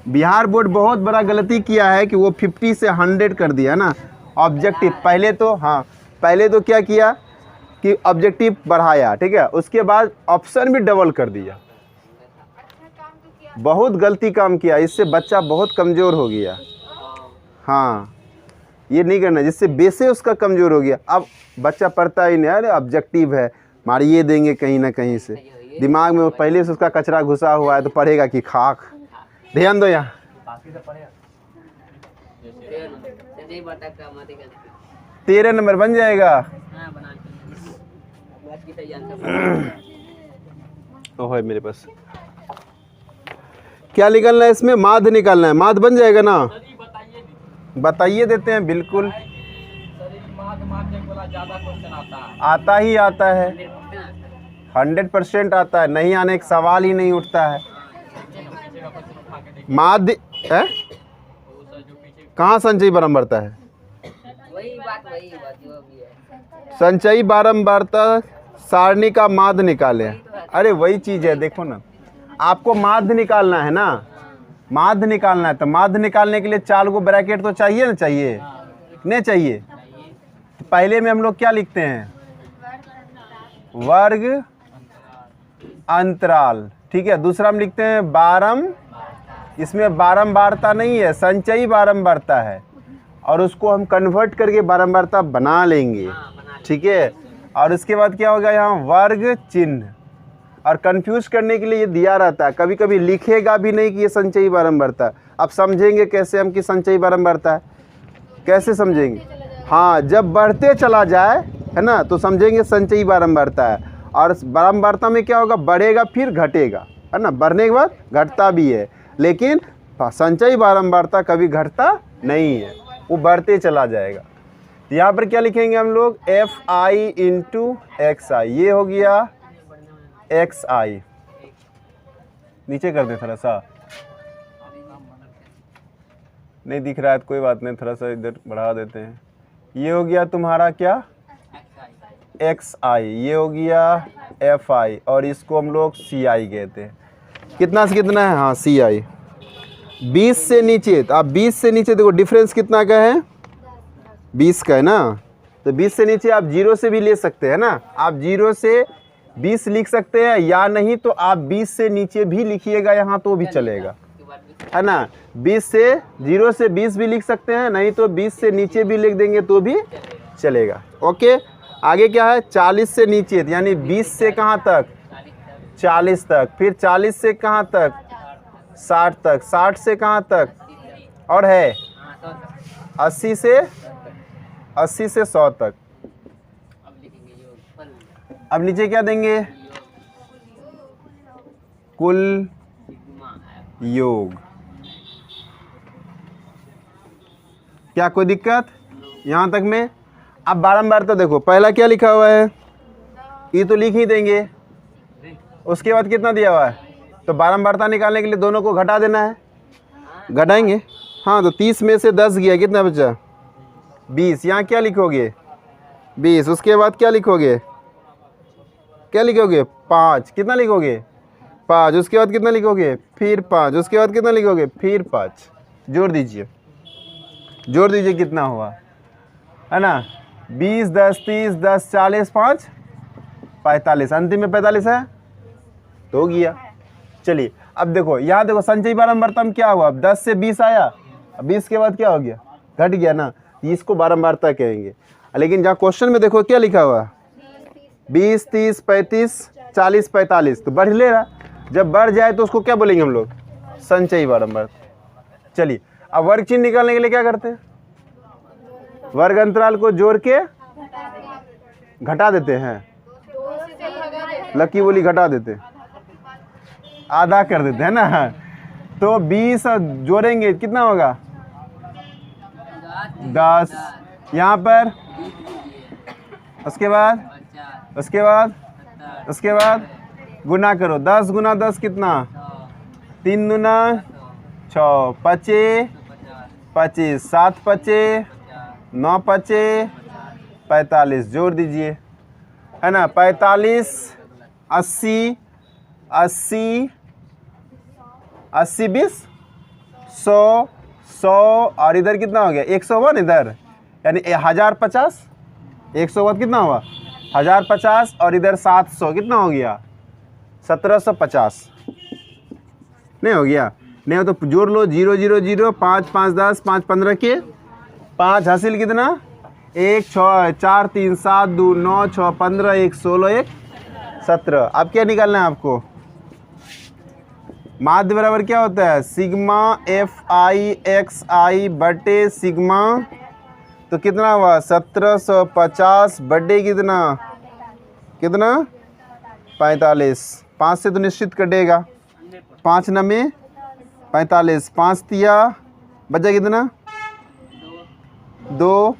बिहार बोर्ड बहुत बड़ा गलती किया है कि वो 50 से 100 कर दिया ना ऑब्जेक्टिव। पहले तो क्या किया कि ऑब्जेक्टिव बढ़ाया, ठीक है, उसके बाद ऑप्शन भी डबल कर दिया। बहुत गलती काम किया, इससे बच्चा बहुत कमज़ोर हो गया। हाँ ये नहीं करना, जिससे बेसे उसका कमज़ोर हो गया। अब बच्चा पढ़ता ही नहीं, अरे ऑब्जेक्टिव है मारिए देंगे कहीं ना कहीं से, दिमाग में पहले से उसका कचरा घुसा हुआ है, तो पढ़ेगा कि खाक। ध्यान दो यहाँ, 13 नंबर बन जाएगा। ओह मेरे पास क्या निकालना है, इसमें माध्य निकालना है। माध्य बन जाएगा ना, बताइए देते हैं बिल्कुल। आता ही आता है, 100% आता है, नहीं आने का सवाल ही नहीं उठता है। माध्य है कहाँ संचयी बारंबारता है, वही बात जो भी है। संचयी बारंबारता सारणी का माध्य निकाले। अरे वही चीज़ है, देखो ना, आपको माध्य निकालना है ना, माध्य निकालना है, तो माध्य निकालने के लिए 4 को ब्रैकेट तो चाहिए ना, चाहिए नहीं चाहिए। तो पहले में हम लोग क्या लिखते हैं, वर्ग अंतराल, ठीक है। दूसरा हम लिखते हैं बारम, इसमें बारंबारता नहीं है, संचयी बारंबारता है, और उसको हम कन्वर्ट करके बारंबारता बना लेंगे, ठीक है। और उसके बाद क्या होगा, यहाँ वर्ग चिन्ह, और कंफ्यूज करने के लिए ये दिया रहता है, कभी कभी लिखेगा भी नहीं कि ये संचयी बारंबारता। अब समझेंगे कैसे हम कि संचयी बारंबारता है, कैसे समझेंगे। हाँ जब बढ़ते चला जाए है ना, तो समझेंगे संचयी बारंबारता है। और बारंबारता में क्या होगा, बढ़ेगा फिर घटेगा, है ना, बढ़ने के बाद घटता भी है, लेकिन संचयी बारंबारता कभी घटता नहीं है, वो बढ़ते चला जाएगा। तो यहाँ पर क्या लिखेंगे हम लोग, FI इंटू XI, ये हो गया XI। नीचे कर दे थोड़ा सा, नहीं दिख रहा है तो कोई बात नहीं, थोड़ा सा इधर बढ़ा देते हैं। ये हो गया तुम्हारा क्या एक्स आई, ये हो गया एफ आई, और इसको हम लोग सी आई कहते हैं। कितना से कितना है? हाँ सी आई। 20 से नीचे, तो आप 20 से नीचे देखो डिफरेंस कितना का है? 20 का है ना। तो 20 से नीचे आप 0 से भी ले सकते हैं ना, आप 0 से 20 लिख सकते हैं, या नहीं तो आप 20 से नीचे भी लिखिएगा यहाँ तो भी चलेगा, है ना। 20 से 0 से 20 भी लिख सकते हैं, नहीं तो 20 से नीचे भी लिख देंगे तो भी चलेगा। ओके, आगे क्या है? 40 से नीचे, यानी 20 से कहाँ तक? 40 तक। फिर 40 से कहाँ तक? 60 तक। 60 से कहाँ तक? और है 80 से 100 तक। अब नीचे क्या देंगे? कुल योग। क्या कोई दिक्कत यहाँ तक में? अब बारंबार तो देखो, पहला क्या लिखा हुआ है? ये तो लिख ही देंगे। उसके बाद कितना दिया हुआ है? तो बारंबारता निकालने के लिए दोनों को घटा देना है, घटाएंगे। हाँ, तो 30 में से 10 गया, कितना बचा? 20। यहाँ क्या लिखोगे? 20। उसके बाद क्या लिखोगे? क्या लिखोगे? 5। कितना लिखोगे? 5। उसके बाद कितना लिखोगे? फिर 5। उसके बाद कितना लिखोगे? फिर 5। जोड़ दीजिए, जोड़ दीजिए, कितना हुआ, है ना? 20, 10, 30, 10, 40, 5, 45। अंतिम में 45 है तो हो गया। चलिए अब देखो, यहाँ देखो संचयी बारंबारता में क्या हुआ? अब 10 से 20 आया, अब 20 के बाद क्या हो गया? घट गया ना, इसको बारंबारता कहेंगे। लेकिन जहाँ क्वेश्चन में देखो क्या लिखा हुआ? 20, 30, 35, 40, 45, तो बढ़ ले रहा। जब बढ़ जाए तो उसको क्या बोलेंगे हम लोग? संचयी बारंबारता। चलिए अब वर्ग चिन्ह निकालने के लिए क्या करते हैं? वर्ग अंतराल को जोड़ के घटा देते हैं। लकी बोली घटा देते, आधा कर देते हैं ना। तो 20 जोड़ेंगे कितना होगा? 10। यहाँ पर उसके बाद उसके बाद गुना करो। 10 गुना 10 कितना? 3 दूना 6, 25, 25, 7 25, 9 25, 45। जोड़ दीजिए, है ना। 45, 80, 80, 80, 20, 100, 100, और इधर कितना हो गया? 101 इधर, यानी 1050। 101 कितना हुआ? 1050, और इधर 700 कितना हो गया? 1750। नहीं हो गया? नहीं हो तो जोड़ लो। 0 0 0, 5 5 10, 5 15 के 5 हासिल कितना? 1 6 4 3 7 2 9 6 15 1 16 1 17। अब क्या निकालना है आपको? माध्य बराबर क्या होता है? सिग्मा एफ आई एक्स आई बटे सिग्मा, तो कितना हुआ? 1750 बटे कितना? कितना? 45। 5 से तो निश्चित कटेगा। 5 9 45, 5 तिया बचा कितना? 2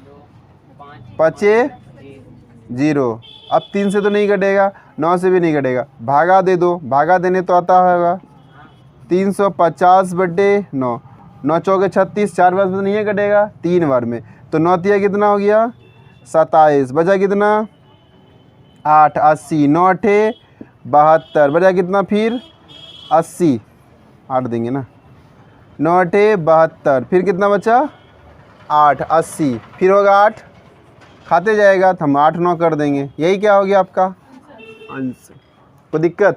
5 0। अब 3 से तो नहीं कटेगा, 9 से भी नहीं कटेगा, भागा दे दो। भागा देने तो आता होगा। 350 बटे 9, 9 चौके 36, 4 बार में तो नहीं कटेगा, 3 बार में। तो 9 तिया कितना हो गया? 27। बचा कितना? 8। 80। 9 8 72। बचा कितना? फिर 80। 8 देंगे ना। 9 8 72। फिर कितना बचा? 8। 80। फिर होगा 8, खाते जाएगा तो हम 8 9 कर देंगे। यही क्या हो गया आपका आंसर। कोई दिक्कत?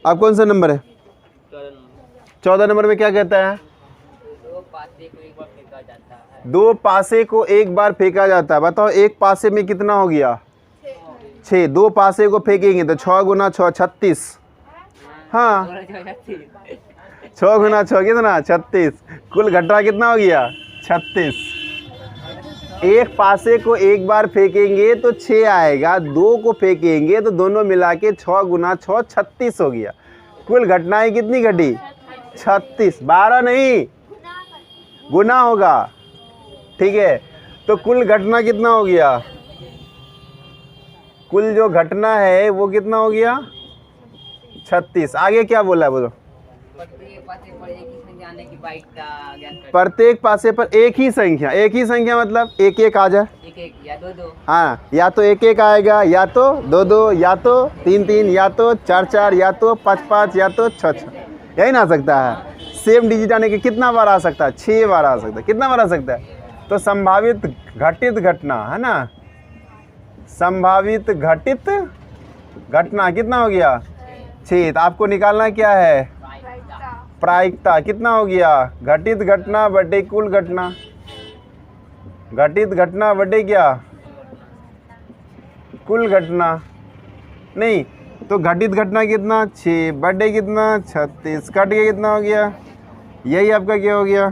आप कौन सा नंबर है? 14 नंबर में क्या कहता है? 2 पासे को एक बार फेंका जाता है। बताओ एक पासे में कितना हो गया? 6। 2 पासे को फेंकेंगे तो 6 गुना 6 36। हाँ, 6 गुना 6 कितना? 36। कुल घटा कितना हो गया? 36। एक पासे को एक बार फेंकेंगे तो 6 आएगा, 2 को फेंकेंगे तो दोनों मिला के 6 गुना 6 36 हो गया। कुल घटनाएं कितनी घटी? 36। 12 नहीं, गुना होगा, ठीक है। तो कुल घटना कितना हो गया? कुल जो घटना है वो कितना हो गया? 36। आगे क्या बोला है बोलो? पासे पर एक ही संख्या आने की बाइक का ज्ञात कर प्रत्येक पासे पर एक ही संख्या मतलब एक एक आ जाए। एक एक या दो दो हाँ, या तो एक एक आएगा, या तो दो दो, या तो तीन तीन, या तो चार चार, या तो पाँच पाँच, या तो छः छः, यही ना आ सकता है। सेम डिजिट आने के कितना बार आ सकता है? 6 बार आ सकता है। कितना बार आ सकता है? तो संभावित घटित घटना है ना, संभावित घटित घटना कितना हो गया? 6। तो आपको निकालना क्या है? प्रायिकता। कितना हो गया? घटित घटना बटे कुल घटना। घटित घटना बटे क्या? कुल घटना। नहीं तो घटित घटना कितना? 6 बटे कितना? 36। कट के कितना हो गया? यही आपका क्या हो गया?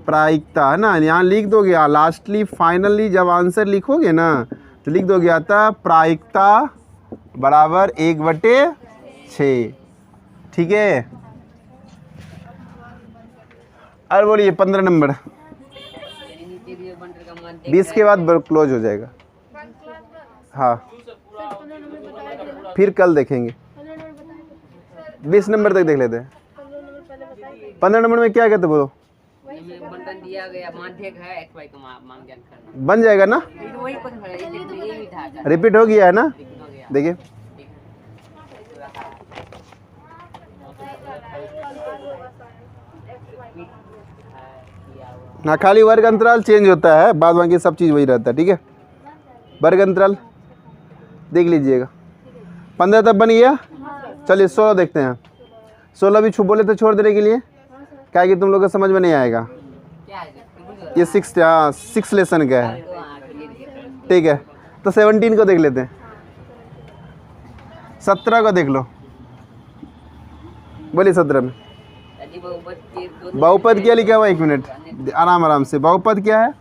प्रायिकता है ना। यहाँ लिख दोगे, लास्टली फाइनली जब आंसर लिखोगे ना तो लिख दोगे आता प्रायिकता बराबर 1/6। ठीक है। और बोलिए 15 नंबर। 20 के बाद क्लोज हो जाएगा। हाँ, फिर कल देखेंगे। 20 नंबर तक देख लेते हैं। 15 नंबर में क्या कहते बोलो? बंटन दिया गया माध्यक है x y का मान ज्ञात करना। बन जाएगा ना? ये तो वही क्वेश्चन है, ये भी था। रिपीट हो गया है ना? हो गया। देखिए ना, खाली वर्ग अंतराल चेंज होता है, बाद बाकी सब चीज़ वही रहता है। ठीक है, वर्ग अंतराल देख लीजिएगा। 15 तक बन गया। चलिए 16 देखते हैं। 16 भी बोले थे छोड़ देने के लिए, क्या कि तुम लोग को समझ में नहीं आएगा। क्या है ये 6 लेसन का है। ठीक है, तो 17 को देख लेते हैं। 17 को देख लो। बोलिए 17 में बहुपद क्या लिखा हुआ? 1 मिनट, आराम से। बहुपद क्या है?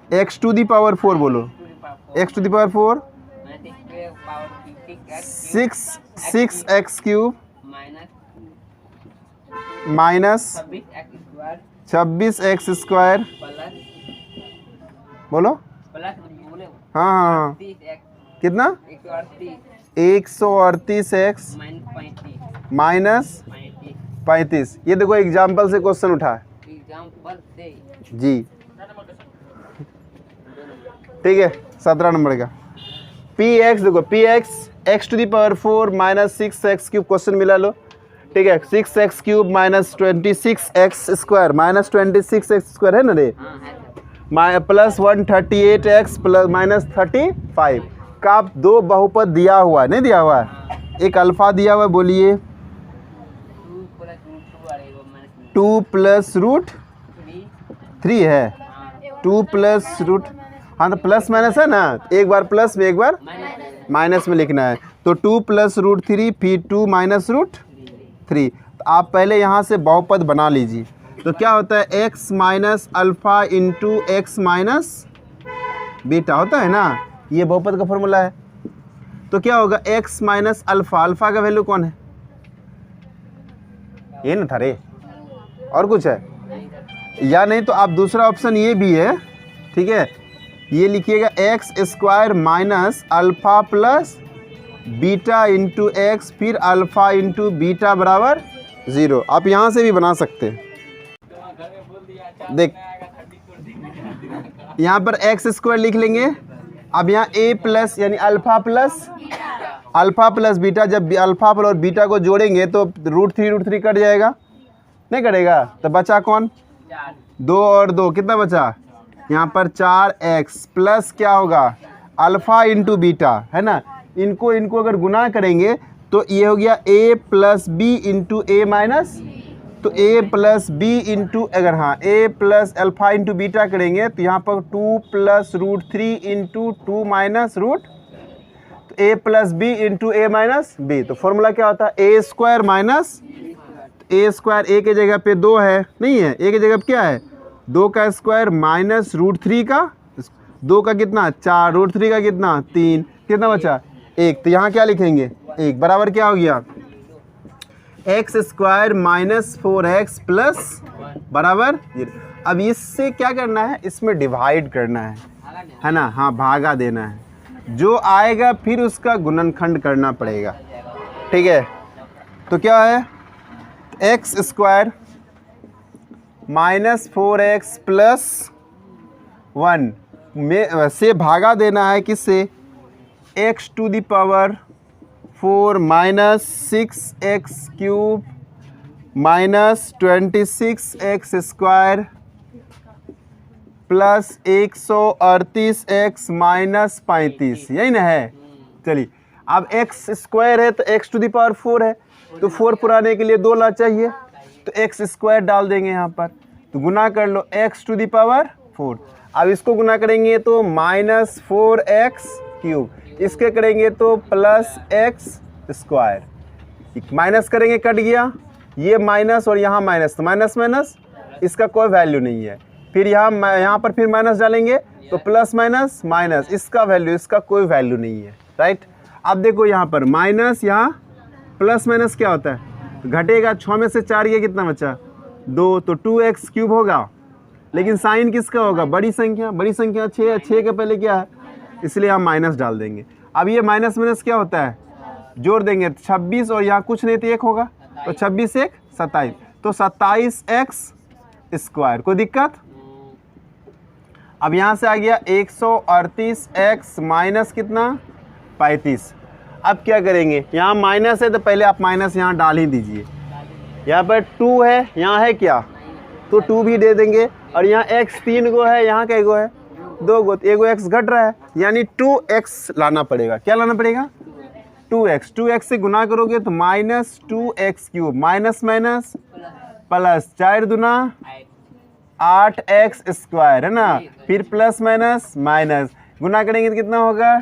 x टू दी पावर 4 बोलो। x to the power 4 6x cube minus 26x square. बोलो। हाँ हाँ, कितना? 138x minus 35। ये देखो एग्जाम्पल से क्वेश्चन उठा है जी। ठीक है, 17 नंबर का px देखो, px x to the power 4 minus 6x cube question मिला लो। ठीक है, 6x cube minus 26x square, minus 26x square है ना रे, प्लस 138x प्लस माइनस 35 का दो बहुपद दिया हुआ है, नहीं दिया हुआ है? एक अल्फा दिया हुआ है, बोलिए 2 प्लस रूट 3 है। 2 प्लस रूट, हाँ तो प्लस माइनस है ना, एक बार प्लस में एक बार माइनस में लिखना है। तो 2 प्लस रूट 3 फिर 2 माइनस रूट 3। तो आप पहले यहाँ से बहुपद बना लीजिए। तो क्या होता है? x minus alpha into x minus beta होता है ना, ये बहुपद का फॉर्मूला है। तो क्या होगा? x माइनस अल्फ़ा, अल्फ़ा का वैल्यू कौन है? ये ना था रे, और कुछ है या नहीं? तो आप दूसरा ऑप्शन ये भी है। ठीक है, ये लिखिएगा x square minus alpha plus beta into x फिर अल्फ़ा इंटू बीटा बराबर 0। आप यहाँ से भी बना सकते हैं। देख, यहाँ पर एक्स स्क्वायर लिख लेंगे। अब यहाँ a प्लस यानी अल्फ़ा प्लस बीटा, जब अल्फ़ा और बीटा को जोड़ेंगे तो रूट थ्री कट जाएगा, नहीं कटेगा? तो बचा कौन? 2 और 2 कितना बचा? यहाँ पर 4x प्लस क्या होगा? अल्फ़ा इंटू बीटा है ना। इनको अगर गुना करेंगे तो ये हो गया a plus B into A minus, तो a प्लस बी इंटू, अगर हाँ a plus alpha into beta करेंगे तो यहाँ पर 2 plus root 3 into 2 minus root, तो a plus B into A minus B. तो फॉर्मूला क्या होता है? a square minus a square, a की जगह पे 2 है, नहीं है, a की जगह पे क्या है? 2 का स्क्वायर माइनस रूट 3 का, 2 का कितना? 4, रूट 3 का कितना? 3, कितना बचा? 1। तो यहाँ क्या लिखेंगे? 1 बराबर क्या हो गया? X square minus 4x plus बराबर 0। अब इससे क्या करना है? इसमें डिवाइड करना है ना। हाँ, भागा देना है। जो आएगा फिर उसका गुणनखंड करना पड़ेगा। ठीक है, तो क्या है? X square minus 4x plus 1 में से भागा देना है किससे, x to the power 4 minus 6x cube minus 26x square plus 138x minus 35, यही ना है। चलिए अब x स्क्वायर है तो x टू द पावर 4 है, तो 4 पुराने के लिए 2 ला चाहिए, तो x स्क्वायर डाल देंगे यहाँ पर, तो गुना कर लो x टू द पावर 4। अब इसको गुना करेंगे तो माइनस 4x क्यूब, इसके करेंगे तो प्लस x स्क्वायर, माइनस करेंगे कट गया, ये माइनस और यहाँ माइनस, तो माइनस माइनस इसका कोई वैल्यू नहीं है। फिर यहाँ पर फिर माइनस डालेंगे तो प्लस माइनस माइनस, इसका वैल्यू, इसका कोई वैल्यू नहीं है, राइट। अब देखो यहाँ पर माइनस, यहाँ प्लस माइनस क्या होता है, तो घटेगा, 6 में से 4 ये कितना बचा 2, तो 2x क्यूब होगा, लेकिन साइन किसका होगा, बड़ी संख्या, बड़ी संख्या 6 है, 6 के पहले क्या है, इसलिए हम माइनस डाल देंगे। अब ये माइनस माइनस क्या होता है, जोड़ देंगे 26 और यहाँ कुछ नहीं तो 1 होगा, तो 26 1 27, तो 27x स्क्वायर, कोई दिक्कत। अब यहाँ से आ गया 138x माइनस कितना 35। अब क्या करेंगे, यहाँ माइनस है तो पहले आप माइनस यहाँ डाल ही दीजिए, यहाँ पर 2 है, यहाँ है क्या, तो 2 भी दे देंगे, और यहाँ x 3 गो है, यहाँ कै गो है 2 गो, तो 1 गो x घट रहा है, यानी 2x लाना पड़ेगा, क्या लाना पड़ेगा 2x, 2x से गुना करोगे तो minus 2x cube minus minus plus 4 दूना 8x स्क्वायर, है ना, फिर प्लस माइनस माइनस, गुना करेंगे तो कितना होगा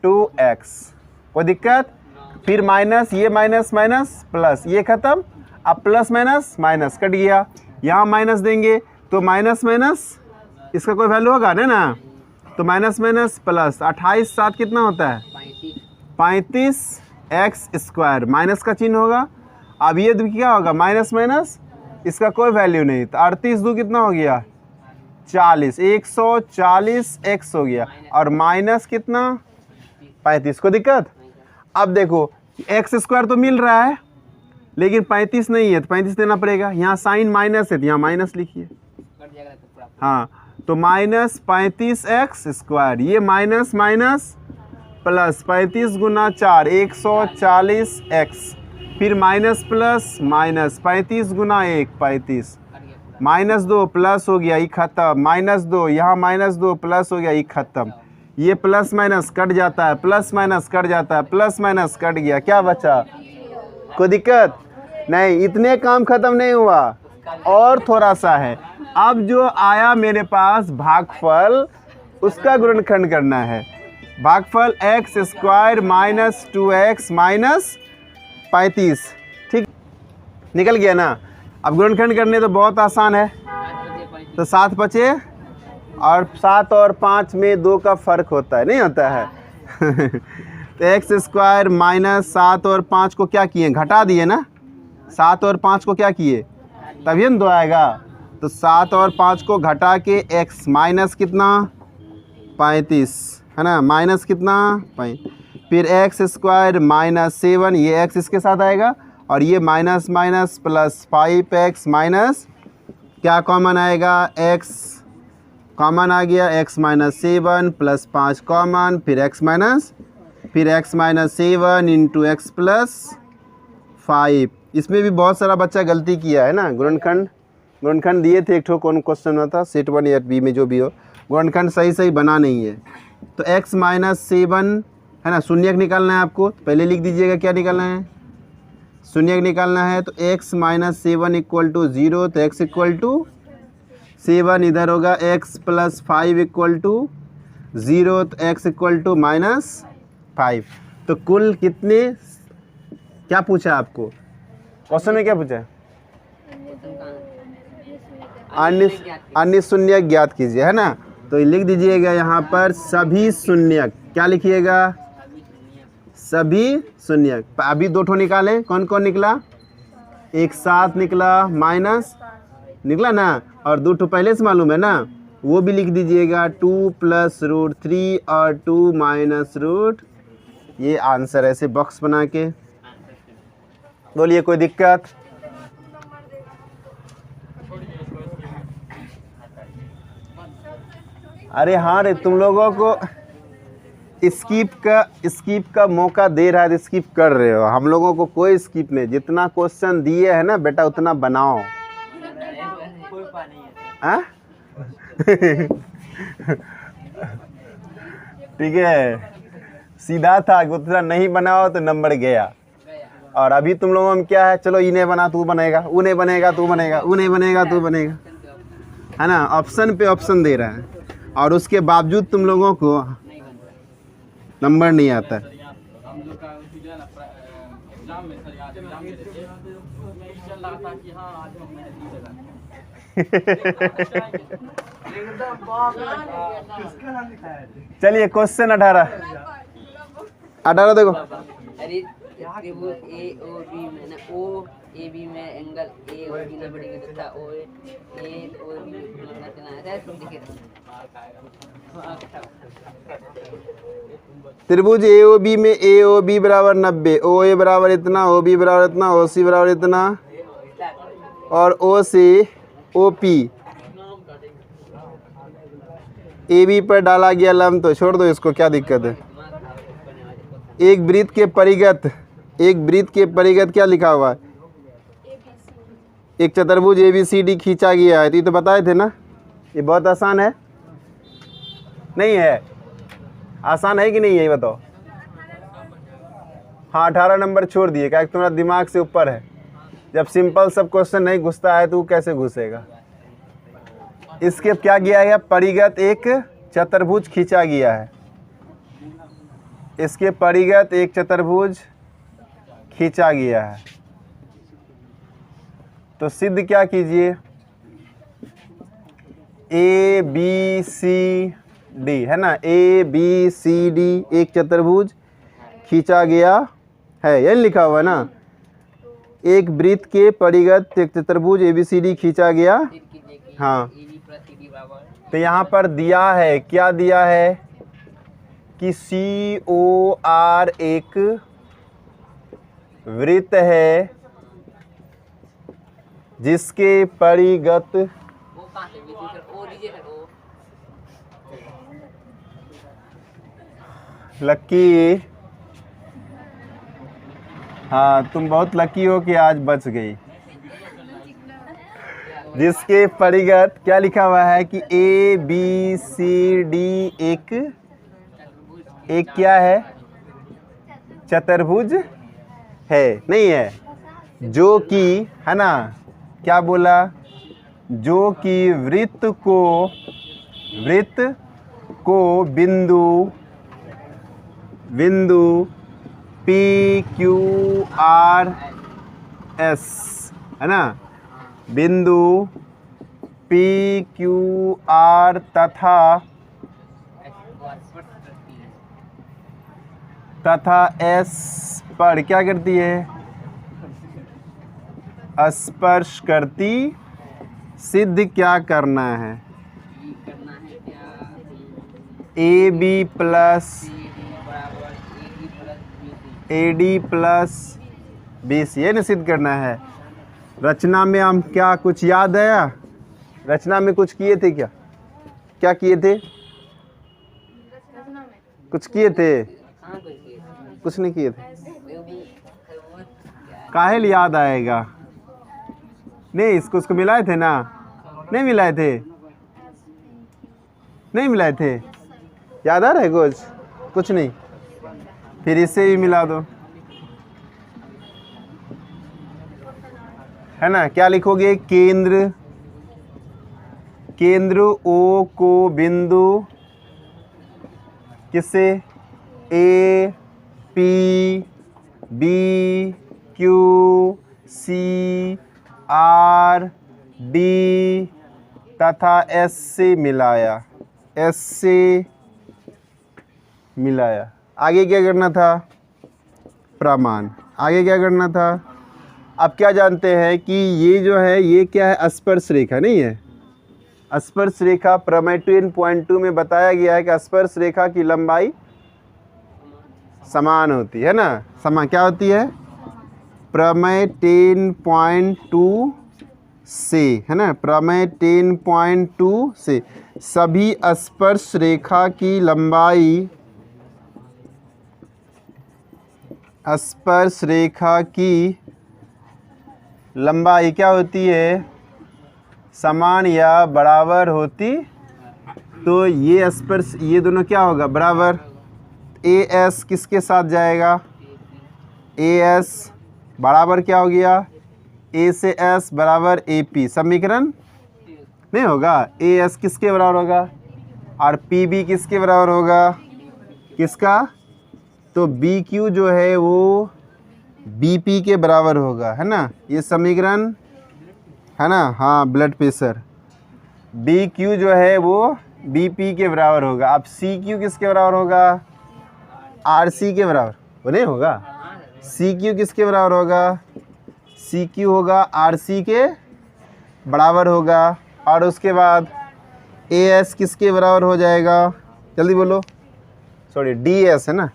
2x, कोई दिक्कत। फिर माइनस, ये माइनस माइनस प्लस, ये खत्म, अब प्लस माइनस माइनस कट गया, यहाँ माइनस देंगे तो माइनस माइनस इसका कोई वैल्यू होगा ना, तो माइनस माइनस प्लस, 28 7 कितना होता है 35x स्क्वायर, माइनस का चिन्ह होगा। अब ये क्या होगा, माइनस माइनस इसका कोई वैल्यू नहीं, तो 38 2 कितना हो गया 40, 140x हो गया, और माइनस कितना 35, को दिक्कत। अब देखो एक्स स्क्वायर तो मिल रहा है लेकिन 35 नहीं है, तो 35 देना पड़ेगा, यहाँ साइन माइनस है तो यहाँ माइनस लिखिए, हाँ, तो माइनस 35x स्क्वायर, ये माइनस माइनस प्लस 35 गुना 4 140x, फिर माइनस प्लस माइनस 35 गुना 1 35, माइनस 2 प्लस हो गया, ये खत्म, माइनस 2 यहाँ माइनस 2 प्लस हो गया, ये खत्म, ये प्लस माइनस कट जाता है, प्लस माइनस कट जाता है, प्लस माइनस कट गया, क्या बचा, कोई दिक्कत नहीं। इतने काम खत्म नहीं हुआ, और थोड़ा सा है। अब जो आया मेरे पास भागफल, उसका गुणनखंड करना है। भागफल x square minus 2x minus 35, ठीक निकल गया ना। अब गुणनखंड करने तो बहुत आसान है, तो 7 बचे, और 7 और 5 में 2 का फ़र्क होता है, नहीं होता है तो एक्स स्क्वायर माइनस 7 और 5 को क्या किए, घटा दिए ना, 7 और 5 को क्या किए, तभी न 2 आएगा, तो 7 और 5 को घटा के x माइनस कितना 35, है ना, माइनस कितना 5, फिर एक्स स्क्वायर माइनस 7, ये x इसके साथ आएगा, और ये minus minus plus 5x minus क्या कॉमन आएगा, x कॉमन आ गया, x माइनस 7 प्लस 5 कॉमन, फिर x minus 7 into x plus 5। इसमें भी बहुत सारा बच्चा गलती किया है ना, गुणनखंड दिए थे, एक ठो कौन क्वेश्चन था सेट 1 या बी में जो भी हो, गुणनखंड सही बना नहीं है। तो x माइनस 7 है ना, शून्यक निकालना है आपको, पहले लिख दीजिएगा क्या निकालना है, शून्यक निकालना है, तो x माइनस 7 इक्वल टू 0, तो x इक्वल टू 7 इधर होगा, x प्लस 5 इक्वल टू 0, तो x इक्वल टू माइनस 5। तो कुल कितने, क्या पूछा आपको क्वेश्चन में, क्या पूछा, अन्य शून्यक ज्ञात कीजिए, है ना। तो लिख दीजिएगा यहाँ पर सभी शून्यक, क्या लिखिएगा, सभी शून्यक। अभी 2 ठो निकालें, कौन कौन निकला, एक 7 निकला, माइनस निकला ना, और 2 ठो पहले से मालूम है ना, वो भी लिख दीजिएगा, 2 प्लस रूट 3 और 2 माइनस रूट, ये आंसर ऐसे बॉक्स बना के बोलिए, कोई दिक्कत अरे हाँ रे, तुम लोगों को स्किप का मौका दे रहा है तो स्किप कर रहे हो। हम लोगों को कोई स्किप नहीं, जितना क्वेश्चन दिए है ना बेटा उतना बनाओ। कोई पानी है हाँ ठीक है, सीधा था, उतना नहीं बनाओ तो नंबर गया। और अभी तुम लोगों में क्या है, चलो इन्हें बना तू बनेगा, उन्हें बनेगा तू बनेगा, उन्हें बनेगा तू बनेगा, है ना। ऑप्शन पे ऑप्शन दे रहा है और उसके बावजूद तुम लोगों को नंबर नहीं आता है। हम लोग का जो है ना एग्जाम में सर, आज एग्जाम में थे उसमें ये चल रहा था कि हाँ आज हम मैंने 30,000 चलिए क्वेश्चन 18 देखो। अरे त्रिभुज ए ओ बी में ना ओ ए बी में एंगल ए और बी 90 डिग्री तथा ओ ए और बी में कितना है तुम दिखे त्रिभुज ए ओ बी में ए ओ बी बराबर 90, ओ ए बराबर इतना, ओ बी बराबर इतना, ओ सी बराबर इतना और ओ से ओ पी ए बी पर डाला गया लंब, तो छोड़ दो इसको, क्या दिक्कत है। एक वृत्त के परिगत क्या लिखा हुआ है, एक चतुर्भुज ए बी सी डी खींचा गया है। तो ये तो बताए थे ना, ये बहुत आसान है। नहीं है, आसान है कि नहीं, यही बताओ। हाँ 18 नंबर छोड़ दिए, क्या तुम्हारा दिमाग से ऊपर है। जब सिंपल सब क्वेश्चन नहीं घुसता है तो कैसे घुसेगा। इसके क्या किया गया, परिगत एक चतुर्भुज खींचा गया है, इसके परिगत एक चतुर्भुज खींचा गया है। तो सिद्ध क्या कीजिए, ए बी सी डी है ना, ए बी सी डी एक चतुर्भुज खींचा गया है, यही लिखा हुआ है ना। एक वृत्त के परिगत एक चतुर्भुज ए बी सी डी खींचा गया। हाँ तो यहाँ पर दिया है, क्या दिया है कि सी ओ आर एक वृत्त है जिसके परिगत लक्की, हाँ तुम बहुत लकी हो कि आज बच गई। जिसके परिगत क्या लिखा हुआ है कि ए बी सी डी एक क्या है, चतुर्भुज है, नहीं है, जो कि है ना, क्या बोला, जो कि वृत्त को बिंदु पी क्यू आर एस है ना, बिंदु पी क्यू आर तथा एस पर क्या करती है, स्पर्श करती। सिद्ध क्या करना है, A B plus A D plus B C, ये ना सिद्ध करना है। रचना में हम क्या कुछ याद आया, रचना में कुछ किए थे, क्या किए थे, कुछ किए थे, कुछ नहीं किए थे। काहे लिए याद आएगा, नहीं इसको मिलाए थे ना, नहीं मिलाए थे, नहीं मिलाए थे, याद आ रहा है कुछ नहीं, फिर इससे भी मिला दो, है ना। क्या लिखोगे, केंद्र ओ को बिंदु किससे, A P B Q C R D तथा एस से मिलाया, आगे क्या करना था, प्रमाण, आगे क्या करना था। अब क्या जानते हैं कि ये जो है ये क्या है, स्पर्श रेखा नहीं है, स्पर्श रेखा प्रमेय 10.2 में बताया गया है कि स्पर्श रेखा की लंबाई समान होती है ना, समान क्या होती है, प्रमेय 10.2 से, है ना, प्रमेय 10.2 से। सभी स्पर्श रेखा की लंबाई, स्पर्श रेखा की लंबाई क्या होती है, समान या बराबर होती। तो ये स्पर्श, ये दोनों क्या होगा, बराबर। ए एस किसके साथ जाएगा, ए एस बराबर क्या हो गया, ए से एस बराबर ए पी। समीकरण नहीं होगा, ए एस किसके बराबर होगा और पी बी किसके बराबर होगा, किसका, तो बी क्यू जो है वो बी पी के बराबर होगा, है ना। ये समीकरण है ना, हाँ ब्लड प्रेशर, बी क्यू जो है वो बी पी के बराबर होगा। अब सी क्यू किसके बराबर होगा, आर सी के बराबर, वो नहीं होगा। सी क्यू किसके बराबर होगा, सी क्यू होगा आर सी के बराबर होगा। और उसके बाद ए एस किसके बराबर हो जाएगा, जल्दी बोलो, सॉरी डी एस है ना,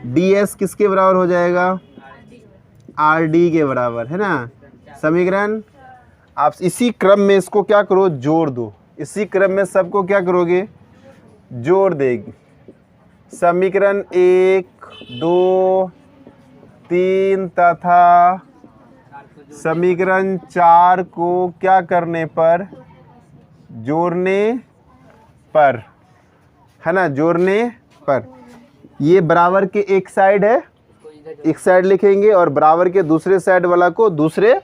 डी एस किसके बराबर हो जाएगा, आर डी के बराबर, है ना। समीकरण आप इसी क्रम में इसको क्या करो, जोड़ दो। इसी क्रम में सबको क्या करोगे, जोड़ देगी। समीकरण 1, 2, 3 तथा समीकरण 4 को क्या करने पर, जोड़ने पर, है ना, जोड़ने पर। ये बराबर के एक साइड है, एक साइड लिखेंगे और बराबर के दूसरे साइड वाला को दूसरे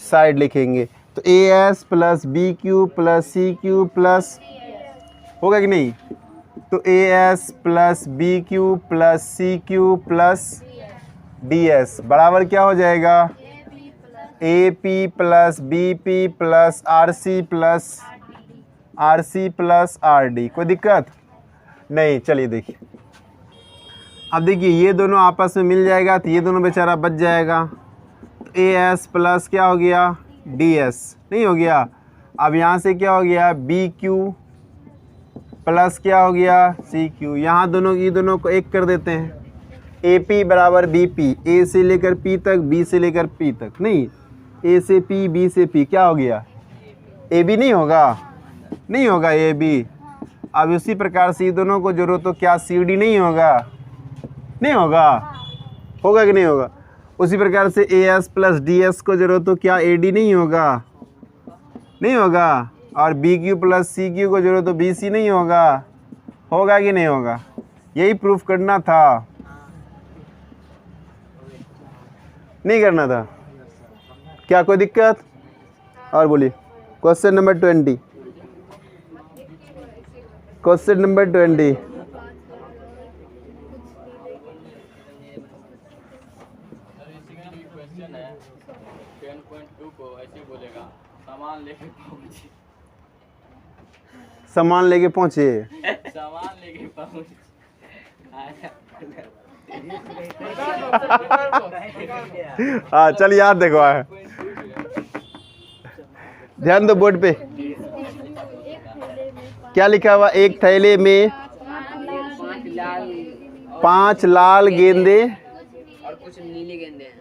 साइड लिखेंगे। तो A S plus B Q plus C Q plus, होगा कि नहीं, तो A S plus B Q plus C Q plus D S बराबर क्या हो जाएगा, A P plus B P plus R C plus R D. कोई दिक्कत नहीं। चलिए देखिए, अब देखिए ये दोनों आपस में मिल जाएगा तो ये दोनों बेचारा बच जाएगा। तो ए एस प्लस क्या हो गया, डी एस नहीं हो गया। अब यहाँ से क्या हो गया, बी क्यू प्लस क्या हो गया, सी क्यू। यहाँ दोनों, ये दोनों को एक कर देते हैं। ए पी बराबर बी पी, ए से लेकर पी तक, बी से लेकर पी तक, नहीं ए से पी, बी से पी, क्या हो गया, ए बी नहीं होगा, नहीं होगा ए बी। अब उसी प्रकार से ये दोनों को जोड़ो तो क्या सी डी नहीं होगा, नहीं होगा, होगा कि नहीं होगा। उसी प्रकार से ए एस प्लस डी एस को जोड़ो तो क्या ए डी नहीं होगा, नहीं होगा। और B Q plus C Q को जोड़ो तो बी सी नहीं होगा, होगा कि नहीं होगा। यही प्रूफ करना था, नहीं करना था क्या, कोई दिक्कत। और बोलिए question number 20, question number 20। Question है 10.2 को ऐसे बोलेगा, सामान लेके पहुंचे, सामान लेके पहुँचे, सामान लेके पहुंचे, हाँ चल याद देखो, ध्यान दो बोर्ड पे क्या लिखा हुआ, एक थैले में 5 लाल गेंदे और कुछ नीले गेंदे हैं।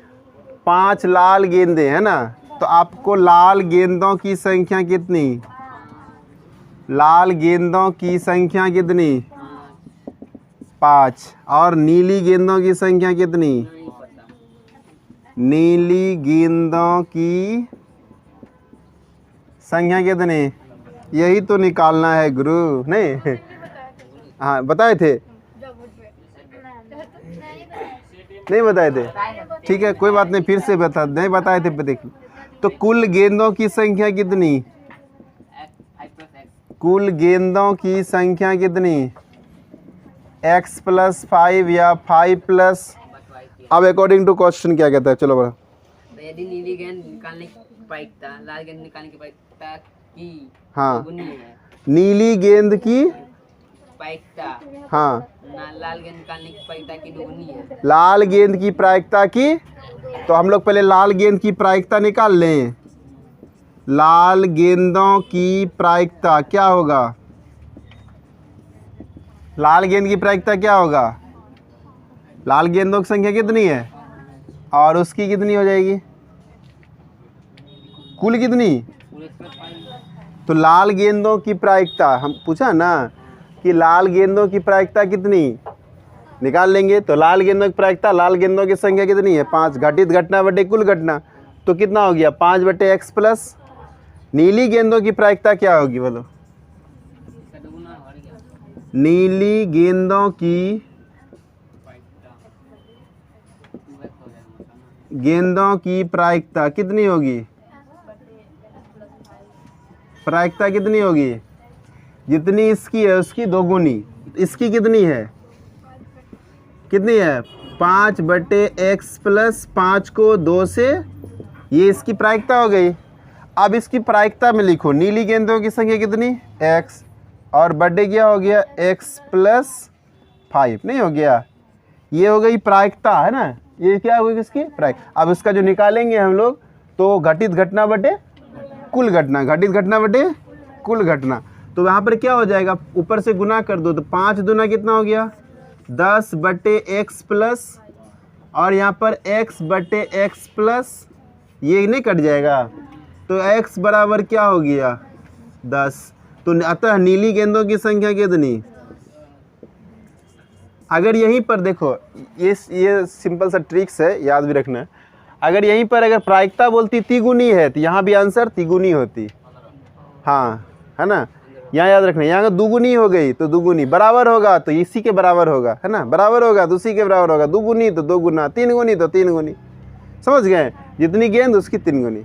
5 लाल गेंदे, है ना। तो आपको लाल गेंदों की संख्या कितनी, लाल गेंदों की संख्या कितनी, 5। और नीली गेंदों की संख्या कितनी, नहीं पता। नीली गेंदों की संख्या कितनी, यही तो निकालना है गुरु, नहीं हाँ बताए थे, नहीं बताए थे, ठीक है कोई बात नहीं, फिर से बता, नहीं बताए थे देखिए। तो कुल गेंदों की संख्या कितनी, कुल गेंदों की संख्या कितनी, x प्लस 5 या 5 प्लस। अब अकॉर्डिंग टू क्वेश्चन क्या कहता है, चलो बड़ा। यदि नीली गेंद निकालने की प्रायिकता लाल गेंद निकालने की प्रायिकता की हाँ, दुगुनी है। नीली गेंद की प्रायिकता हाँ, लाल गेंद निकालने की प्रायिकता की दुगुनी है। लाल गेंद की प्रायिकता की, तो हम लोग पहले लाल गेंद की प्रायिकता निकाल लें। लाल गेंदों की प्रायिकता क्या होगा, लाल गेंद की प्रायिकता क्या होगा, लाल गेंदों की संख्या कितनी है और उसकी कितनी हो जाएगी, कुल कितनी, तो लाल गेंदों की प्रायिकता हम पूछा ना कि लाल गेंदों की प्रायिकता कितनी, निकाल लेंगे। तो लाल गेंदों की प्रायिकता, लाल गेंदों की संख्या कितनी है 5, घटित घटना बटे कुल घटना, तो कितना हो गया 5 बटे x प्लस। नीली गेंदों की प्रायिकता क्या होगी बोलो? इसका दुगुना बढ़ गया। नीली गेंदों की गेंदों की प्रायिकता कितनी होगी? प्रायिकता कितनी होगी? जितनी इसकी है उसकी दोगुनी। इसकी कितनी है? कितनी है? 5 बटे x प्लस 5 को 2 से, ये इसकी प्रायिकता हो गई। अब इसकी प्रायिकता में लिखो नीली गेंदों की संख्या कितनी x, और बटे क्या हो गया x प्लस 5, नहीं हो गया? ये हो गई प्रायिकता, है ना? ये क्या होगी किसकी प्रायिकता। अब इसका जो निकालेंगे हम लोग, तो घटित घटना बटे कुल घटना, घटित घटना बटे कुल घटना। तो यहाँ पर क्या हो जाएगा, ऊपर से गुना कर दो, तो 5 दूना कितना हो गया 10 बटे x प्लस, और यहाँ पर x बटे x प्लस, ये नहीं कट जाएगा, तो x बराबर क्या हो गया 10। तो अतः नीली गेंदों की संख्या कितनी? अगर यहीं पर देखो, ये सिंपल सा ट्रिक्स है, याद भी रखना। अगर यहीं पर अगर प्रायिकता बोलती तिगुनी है, तो यहाँ भी आंसर तिगुनी होती, हाँ, है ना? यहाँ याद रखना, यहाँ दुगुनी हो गई तो दुगुनी, बराबर होगा तो इसी के बराबर होगा, है ना? बराबर होगा तो उसी के बराबर होगा, दुगुनी तो दो गुना, तीन गुनी तो तीन गुनी। समझ गए? जितनी गेंद उसकी 3 गुनी।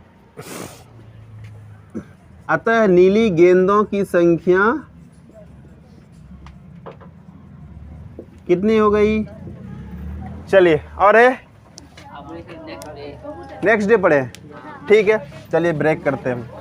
अतः नीली गेंदों की संख्या कितनी हो गई? चलिए, और है अब नेक्स्ट डे नेक्स्ट डे पढ़े, ठीक है? चलिए ब्रेक करते हैं हम।